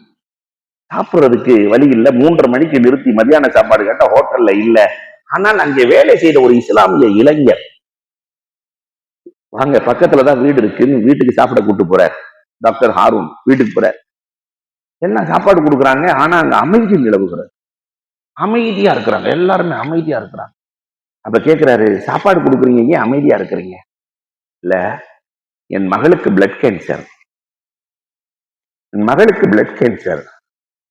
Speaker 1: சாப்பிடுறதுக்கு வழி இல்லை. 3:30 மணிக்கு நிறுத்தி மதியான சாப்பாடு கேட்டா ஹோட்டல்ல இல்ல. ஆனால் அங்கே வேலை செய்த ஒரு இஸ்லாமிய இளைஞர், வாங்க பக்கத்துலதான் வீடு இருக்குன்னு வீட்டுக்கு சாப்பிட கூட்டு போறார். டாக்டர் ஹாரூன் வீட்டுக்கு போறார். எல்லாம் சாப்பாடு கொடுக்குறாங்க. ஆனா அங்க அமைதி நிலவுகிறது. அமைதியா இருக்கிறாங்க. எல்லாருமே அமைதியா இருக்கிறாங்க. அப்ப கேட்கிறாரு, சாப்பாடு கொடுக்குறீங்க, ஏன் அமைதியா இருக்கிறீங்க? இல்ல, என் மகளுக்கு பிளட் கேன்சர். என் மகளுக்கு பிளட் கேன்சர்.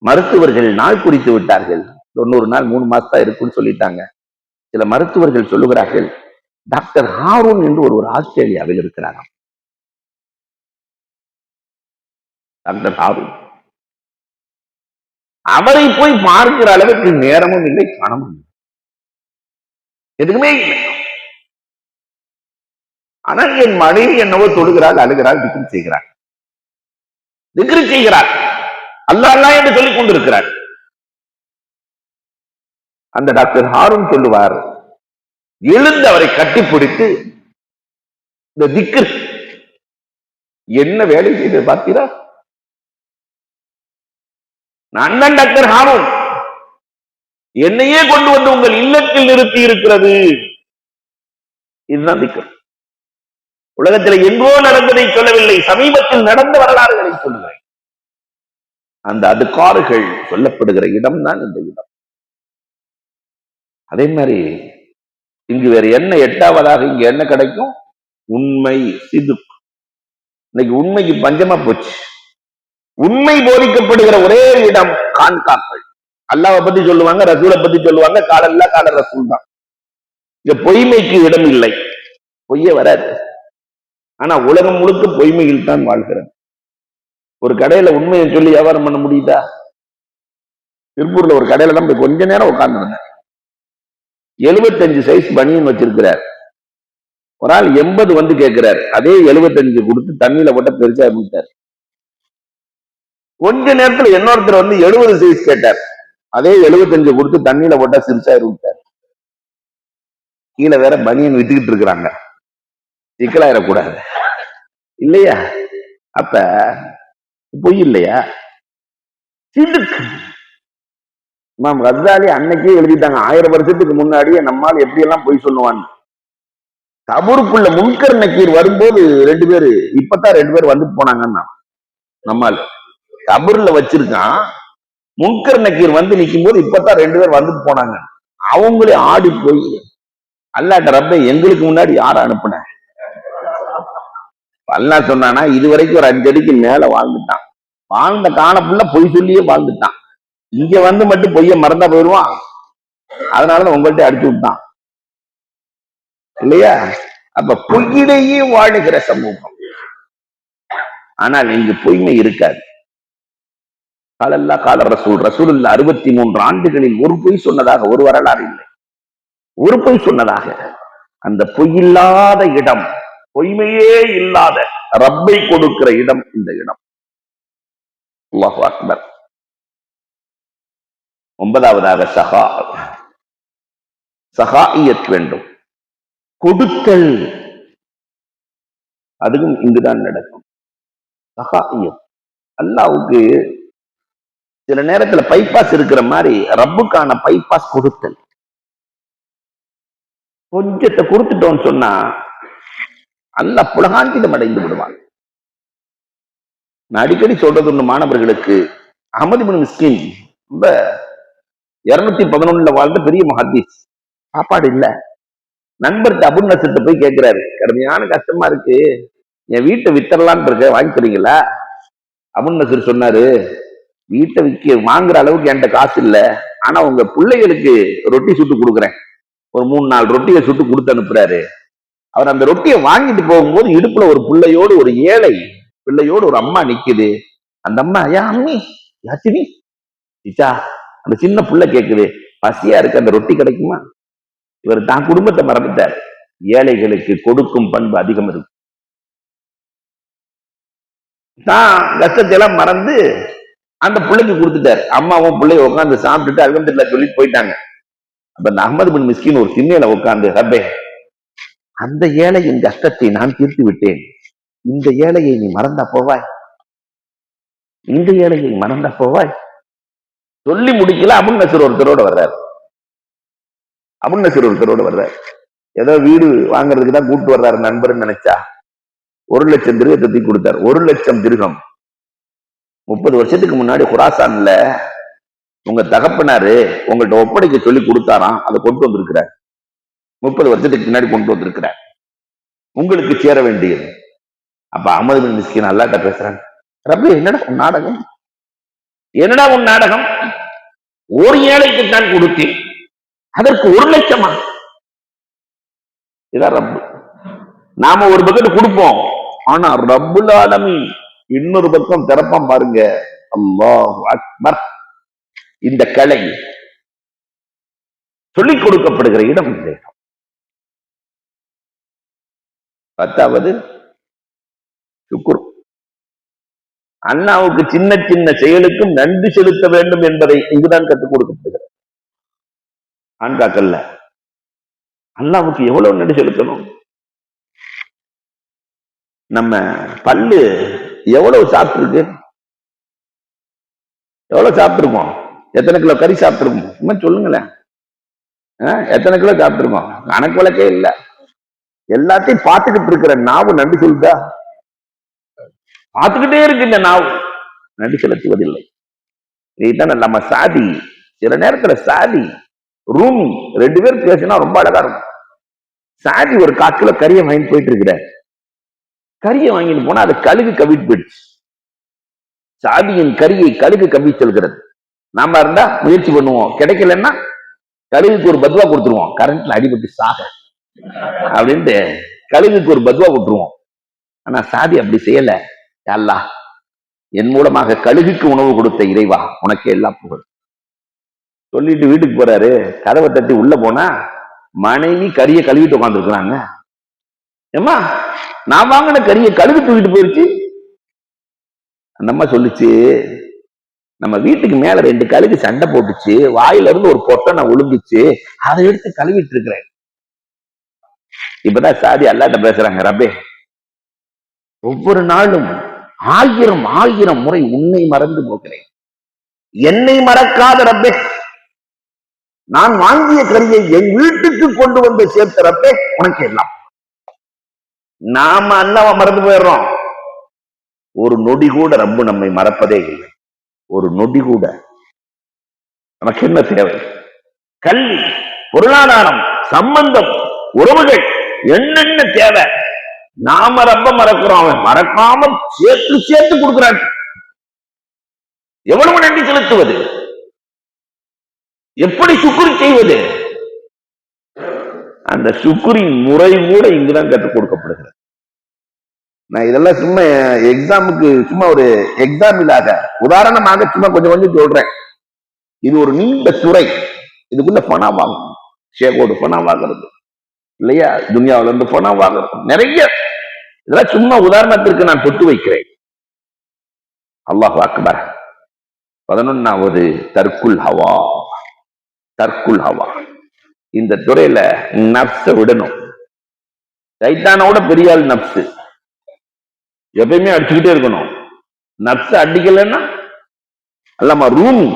Speaker 1: மருத்துவர்கள் நாள் குறித்து விட்டார்கள். 90 நாள் 3 மாசம் இருக்குன்னு சொல்லிட்டாங்க. சில மருத்துவர்கள் சொல்லுகிறார்கள், டாக்டர் ஹாரூன் என்று ஒரு ஆஸ்திரேலியாவில் இருக்கிறார். டாக்டர் ஹாரூன். அவரை போய் பார்க்கிற அளவுக்கு நேரமும் இல்லை, பணமும் இல்லை, எதுவுமே இல்லை. ஆனால் என் மனைவி என்னவோ தொடுகிறாள், அழுகிறாள், திக்ர் செய்கிறாள். திக்ர் செய்கிறாள். அல்லாஹ் அல்லாஹ் என்று சொல்லிக் கொண்டிருக்கிறார். அந்த டாக்டர் ஹாரூன் சொல்லுவார், எழுந்து அவரை கட்டிப்பிடித்து, இந்த திக்ர் என்ன வேலை செய்து பார்த்தீரா? நான் தான் டாக்டர் ஹாரூன். என்னையே கொண்டு வந்து உங்கள் இல்லத்தில் நிறுத்தி இருக்கிறது. இதுதான் திக்ர். உலகத்தில் எங்கோ நடந்ததை சொல்லவில்லை, சமீபத்தில் நடந்த வரலாறுகளை சொல்லுகிறேன். அந்த அதுக்காறுகள் சொல்லப்படுகிற இடம் தான் இந்த இடம். அதே மாதிரி இங்கு வேற என்ன 8வதாக இங்க என்ன கிடைக்கும்? உண்மை, சிதுக். இன்னைக்கு உண்மைக்கு பஞ்சமா போச்சு. உண்மை போதிக்கப்படுகிற ஒரே இடம் கான்காக்கள். அல்லாஹ்வை பத்தி சொல்லுவாங்க, ரசூலை பத்தி சொல்லுவாங்க. காலல்லா கால ரசூல் தான். இங்க பொய்மைக்கு இடம் இல்லை. பொய்யே வராது. ஆனா உலகம் முழுக்க பொய்மையில் தான் வாழ்கிறது. ஒரு கடையில உண்மையை சொல்லி வியாபாரம் பண்ண முடியுதா? திருப்பூர்ல ஒரு கடையில தான் போய் கொஞ்ச நேரம் உட்கார்ந்துருந்தேன். 75 சைஸ் பனியன் வச்சிருக்கிறார். ஒரு ஆள் 80 வந்து கேட்கிறார். அதே 75 கொடுத்து தண்ணியில போட்ட பெருசா இருந்துட்டார். கொஞ்ச நேரத்துல இன்னொருத்தர் வந்து 70 சைஸ் கேட்டார். அதே 75 கொடுத்து தண்ணியில போட்டா சிறுசா இருந்துட்டார். கீழே வேற பனியன் வித்துக்கிட்டு இருக்கிறாங்க. சிக்கலாயிடக்கூடாது இல்லையா? அப்ப பொய் இல்லையா? இமாம் கஸ்ஸாலி அன்னைக்கே எழுதிட்டாங்க, 1000 வருஷத்துக்கு முன்னாடியே நம்மால் எப்படி எல்லாம் பொய் சொல்லுவான். கபூருக்குள்ள முன்கர் நக்கீர் வரும்போது 2 பேரு, இப்பதான் 2 பேர் வந்துட்டு போனாங்கன்னா, நம்மால் கபூர்ல வச்சிருக்கான். முன்கர் நக்கீர் வந்து நிற்கும் போது இப்பதான் 2 பேர் வந்துட்டு போனாங்க. அவங்களே ஆடி போய், அல்லாஹ் ரப்பே எங்களுக்கு முன்னாடி யார அனுப்புன? அல்லாஹ் சொன்னானா, இதுவரைக்கும் ஒரு 5 அடிக்கு மேல வாழ்ந்துட்டான். வாழ்ந்த காலப்புள்ள பொய் சொல்லியே வாழ்ந்துட்டான். இங்க வந்து மட்டும் பொய்ய மறந்தா போயிடுவான். அதனாலதான் உங்கள்கிட்ட அடிச்சு விட்டான் இல்லையா? அப்ப பொய்யிலேயே வாழுகிற சமூகம். ஆனால் இங்கு பொய்மை இருக்காது. காலல்லா கால ரசூல். ரசூலுல்லாஹ் 63 ஆண்டுகளில் ஒரு பொய் சொன்னதாக ஒரு வரலாறு இல்லை. ஒரு பொய் சொன்னதாக. அந்த பொய்யில்லாத இடம், பொய்மையே இல்லாத ரப்பை கொடுக்கிற இடம் இந்த இடம். அல்லாஹு அக்பர். 9வதாக சகாஇயத் வேண்டும், கொடுத்தல். அதுவும் இங்குதான் நடக்கும். சகாஇயத். அல்லாஹ்வுக்கு சில நேரத்துல பைபாஸ் இருக்கிற மாதிரி ரப்புக்கான பைபாஸ் கொடுத்தல். கொஞ்சத்தை கொடுத்துட்டோம்னு சொன்னா அல்லாஹ் புலகாந்திடம் அடைந்து விடுவான். நான் அடிக்கடி சொல்றது ஒண்ணு மாணவர்களுக்கு, அஹ்மது இப்னு மிஸ்கின் ரொம்ப 211 வாழ்ந்த பெரிய முஹத்தீஸ். சாப்பாடு இல்ல. நண்பர்கிட்ட அபுல் நசர்கிட்ட போய் கேட்கிறாரு, கடுமையான கஷ்டமா இருக்கு, என் வீட்டை வித்தரலான்னு இருக்க, வாங்கிக்கிறீங்களா? அபுல் நசர் சொன்னாரு, வீட்டை வாங்குற அளவுக்கு என்கிட்ட காசு இல்ல, ஆனா உங்க பிள்ளைகளுக்கு ரொட்டி சுட்டு கொடுக்குறேன். ஒரு 3-4 ரொட்டியை சுட்டு கொடுத்து அனுப்புறாரு. அவர் அந்த ரொட்டியை வாங்கிட்டு போகும்போது இடுப்புல ஒரு பிள்ளையோடு, ஒரு ஏழை பிள்ளையோடு ஒரு அம்மா நிக்குது. அந்த அம்மா, யா அம்மி யாச்சினி சிச்சா, அந்த சின்ன புள்ள கேக்குது, பசியா இருக்கு, அந்த ரொட்டி கிடைக்குமா? இவர் தான் குடும்பத்தை மறந்துட்டார். ஏழைகளுக்கு கொடுக்கும் பண்பு அதிகம் இருக்கு. தான் கஷ்டத்தை எல்லாம் மறந்து அந்த பிள்ளைக்கு கொடுத்துட்டாரு. அம்மாவும் பிள்ளைய உட்காந்து சாப்பிட்டுட்டு அல்ஹம்துலில்லாஹ் சொல்லி போயிட்டாங்க. அப்ப அந்த அஹ்மது பின் மிஸ்கின் ஒரு திண்ணையில உட்காந்து, ரப்பே, அந்த ஏழையின் கஷ்டத்தை நான் தீர்த்து விட்டேன், இந்த ஏழையை நீ மறந்தா போவாய், இந்த ஏழையை மறந்தா போவாய். சொல்லி முடிக்கல. அபுல் நசர் ஒருத்தரோட வர்றாரு. அபுல் நசர் ஒருத்தரோட வர்றாரு. ஏதோ வீடு வாங்குறதுக்கு தான் கூப்பிட்டு வர்றாரு நண்பர்னு நினைச்சா 1 லட்சம் திருகத்தை தூக்கி கொடுத்தார். 1 லட்சம் திருகம். 30 வருஷத்துக்கு முன்னாடி குராசான்ல உங்க தகப்பனாரு உங்கள்ட்ட ஒப்படைக்க சொல்லி கொடுத்தாராம், அதை கொண்டு வந்திருக்கிறார். 30 வருஷத்துக்கு முன்னாடி கொண்டு வந்திருக்கிறார், உங்களுக்கு சேர வேண்டியது. அப்ப அஹ்மது பின் மிஸ்கின் அல்லாஹ்ட்ட பேசுறாங்க, ரப்பே, என்னடா உன் நாடகம், என்னடா உன் நாடகம், ஒரு ஏழைக்கு தான் கொடுத்தேன், அதற்கு 1 லட்சமா? இதான் ரப்பு. நாம ஒரு பக்கெட் கொடுப்போம், ஆனா ரப்புல் ஆலமீன் இன்னொரு பக்கம் திறப்பான் பாருங்க. அல்லாஹு அக்பர். இந்த கலை சொல்லிக் கொடுக்கப்படுகிற இடம் இல்லை. 10வது சுக்குர். அண்ணாவுக்கு சின்ன சின்ன செயலுக்கும் நன்றி செலுத்த வேண்டும் என்பதை இங்குதான் கற்றுக் கொடுக்கப்படுகிறது. ஆண்காக்கல்ல அண்ணாவுக்கு எவ்வளவு நன்றி செலுத்தணும். நம்ம பல்லு எவ்வளவு சாப்பிட்டுருக்கு, எவ்வளவு சாப்பிட்டுருக்கோம், எத்தனை கிலோ கறி சாப்பிட்டுருக்கோம், சும்மா சொல்லுங்களேன். எத்தனை கிலோ சாப்பிட்டுருக்கோம், கணக்கு வழக்கே இல்லை. எல்லாத்தையும் பார்த்துக்கிட்டு இருக்கிற நாவு நன்றி சொல்லுதா? பார்த்துக்கிட்டே இருக்கு இந்த நாவு, நன்றி செலுத்துவதில்லை. இதுதான் நம்ம சாதி. சில நேரத்துல சாதி ரூமி 2 பேர் பேசினா ரொம்ப அழகா இருக்கும். சாதி ஒரு 1/4 கிலோ கறியை வாங்கிட்டு போயிட்டு இருக்கிற, கறியை வாங்கிட்டு போனா அது கழுகு கவிட்டு போயிடுச்சு. சாதியின் கறியை கழுகு கவி செல்கிறது. நாம இருந்தா முயற்சி பண்ணுவோம், கிடைக்கலன்னா கழுகுக்கு ஒரு பத்வா கொடுத்துருவோம், கரண்ட்ல அடிபட்டு சாக அப்படின்ட்டு கழுகுக்கு ஒரு பத்வா விட்டுருவோம். ஆனா சாதி அப்படி செய்யல. அல்லாஹ், என் மூலமாக கழுகுக்கு உணவு கொடுத்த இறைவா, உனக்கே எல்லாம் புகழ் சொல்லிட்டு வீட்டுக்கு போறாரு. கதவை தட்டி உள்ள போனா மனைவி கறியை கழுவிட்டு உட்கார்ந்து இருக்கிறாங்க. ஏமா, நான் வாங்கின கறியை கழுகு தூக்கிட்டு போயிருச்சு. அந்த அம்மா சொல்லிச்சு, நம்ம வீட்டுக்கு மேல 2 கழுகு சண்டை போட்டுச்சு, வாயில இருந்து ஒரு பொட்டனை ஒழுங்குச்சு, அதை எடுத்து கழுவிட்டு இருக்கிறேன். இப்பதான் சாதி அல்லாஹ்ட்ட பேசுறாங்க, ரப்பே, ஒவ்வொரு நாளும் 1000 முறை உன்னை மறந்து போகிறேன், என்னை மறக்காத ரப்பே, நான் வாங்கிய கறியை என் வீட்டுக்கு கொண்டு வந்து சேர்த்த ரப்பே, உனக்கு எல்லாம். நாம அல்லாஹ்வை மறந்து போயிடுறோம். ஒரு நொடி கூட ரப்பு நம்மை மறப்பதே இல்லை. ஒரு நொடி கூட. நமக்கு என்ன தேவை? கல்வி, பொருளாதாரம், சம்பந்தம், உறவுகள், என்னென்ன தேவை. நாம ரப்ப மறக்கிறோம், அவன் மறக்காம சேர்த்து சேர்த்து கொடுக்கிறான். எவ்வளவு நன்றி செலுத்துவது, எப்படி சுக்குரி செய்வது, அந்த சுக்குரின் முறை கூட இங்குதான் கற்றுக் கொடுக்கப்படுகிறது. நான் இதெல்லாம் சும்மா எக்ஸாமுக்கு, சும்மா ஒரு எக்ஸாம்பிளாக, உதாரணமாக சும்மா கொஞ்சம் கொஞ்சம் சொல்றேன். இது ஒரு நீண்ட துறை. இதுக்குள்ள பணம் வாங்கணும், ஷேகோடு பணம் வாங்குறது இல்லையா, துனியாவில இருந்து பணம் வாங்குறது நிறைய. இதெல்லாம் சும்மா உதாரணத்திற்கு நான் தொட்டு வைக்கிறேன். அல்லாஹ் அக்பர். 11வது தர்க்குல் ஹவா. தர்க்குல் ஹவா. இந்த துறையில நப்ச விடணும். சைத்தானோட பெரிய ஆள் நப்சு. எப்பயுமே அடிச்சுக்கிட்டே இருக்கணும். நப்ச அடிக்கலன்னா அல்லாம ரூமி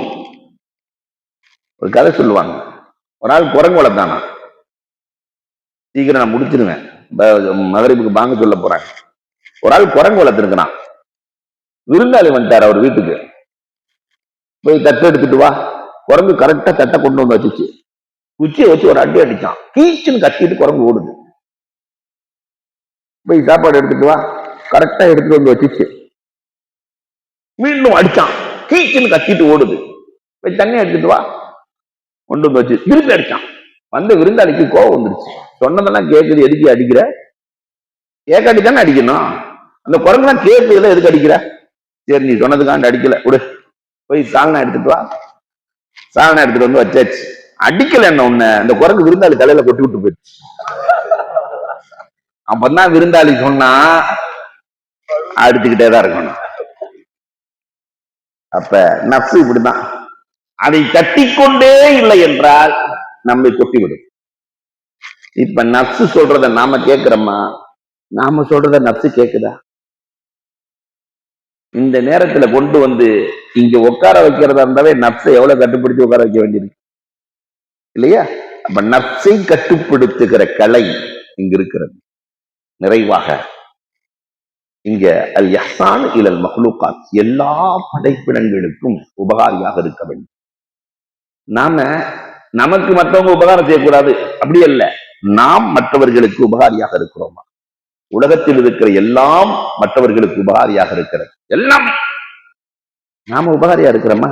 Speaker 1: ஒரு கதை சொல்லுவாங்க. ஒரு ஆள் குரங்கு வளர்த்தானா. சீக்கிரம் நான் முடிச்சிருவேன், மகரிபுக்கு பாங்க சொல்ல போறேன். ஒரு ஆள் குரங்கு வளர்த்துருக்கிறான். விருந்தாளி வந்துட்டார் அவர் வீட்டுக்கு. போய் தட்டை எடுத்துட்டு வா. குரங்கு கரெக்டா தட்டை கொண்டு வந்து வச்சுச்சு. குச்சியை வச்சு ஒரு அடி அடிச்சான். கீச்சுன்னு கத்திட்டு குரங்கு ஓடுது. போய் சாப்பாடு எடுத்துட்டு வா, கரெக்டா எடுத்துட்டு வந்து வச்சுச்சு. மீண்டும் அடிச்சான், கீச்சுன்னு கத்திட்டு ஓடுது. போய் தண்ணி எடுத்துட்டு வா, கொண்டு வந்து வச்சு திருப்பி அடிச்சான். வந்து விருந்தாளிக்கு கோவம் வந்துருச்சு. சொன்னதெல்லாம் கேட்குது, எதுக்கு அடிக்கிற? கேட்காட்டி தானே அடிக்கணும். அந்த குரங்குலாம் கேட்குதுல, எதுக்கு அடிக்கிற? சரி நீ சொன்னதுக்காண்டு அடிக்கல, விடு. போய் சால்னா எடுத்துட்டு வா. சால்னா எடுத்துட்டு வந்து வச்சாச்சு. அடிக்கல என்ன ஒண்ணு, அந்த குரங்கு விருந்தாளி தலையில கொட்டி விட்டு போயிடுச்சு. அப்பதான் விருந்தாளி சொன்னா அடிச்சுக்கிட்டேதான் இருக்கணும். அப்ப நப்சு இப்படிதான், அதை தட்டிக்கொண்டே இல்லை என்றால் நம்மை கொட்டிவிடும். இப்ப நப்சு சொல்றத நாம கேட்கிறோமா? நாம சொல்றத நப்சு கேக்குதா? இந்த நேரத்துல கொண்டு வந்து இங்க உட்கார வைக்கிறதா இருந்தாவே நப்சை எவ்வளவு கட்டுப்படுத்தி உட்கார வைக்க வேண்டியிருக்கு இல்லையா? அப்ப நப்சை கட்டுப்படுத்துகிற கலை இங்க இருக்கிறது. நிறைவாக இங்க அல் இஹ்சான் இலல் மக்லூகாத், எல்லா படைப்பினங்களுக்கும் உபகாரியாக இருக்க வேண்டும். நாம நமக்கு மற்றவங்க உபகாரம் செய்யக்கூடாது அப்படி அல்ல, நாம் மற்றவர்களுக்கு உபகாரியாக இருக்கிறோமா? உலகத்தில் இருக்கிற எல்லாம் மற்றவர்களுக்கு உபகாரியாக இருக்கிறது. எல்லாம் நாம உபகாரியா இருக்கிறோமா?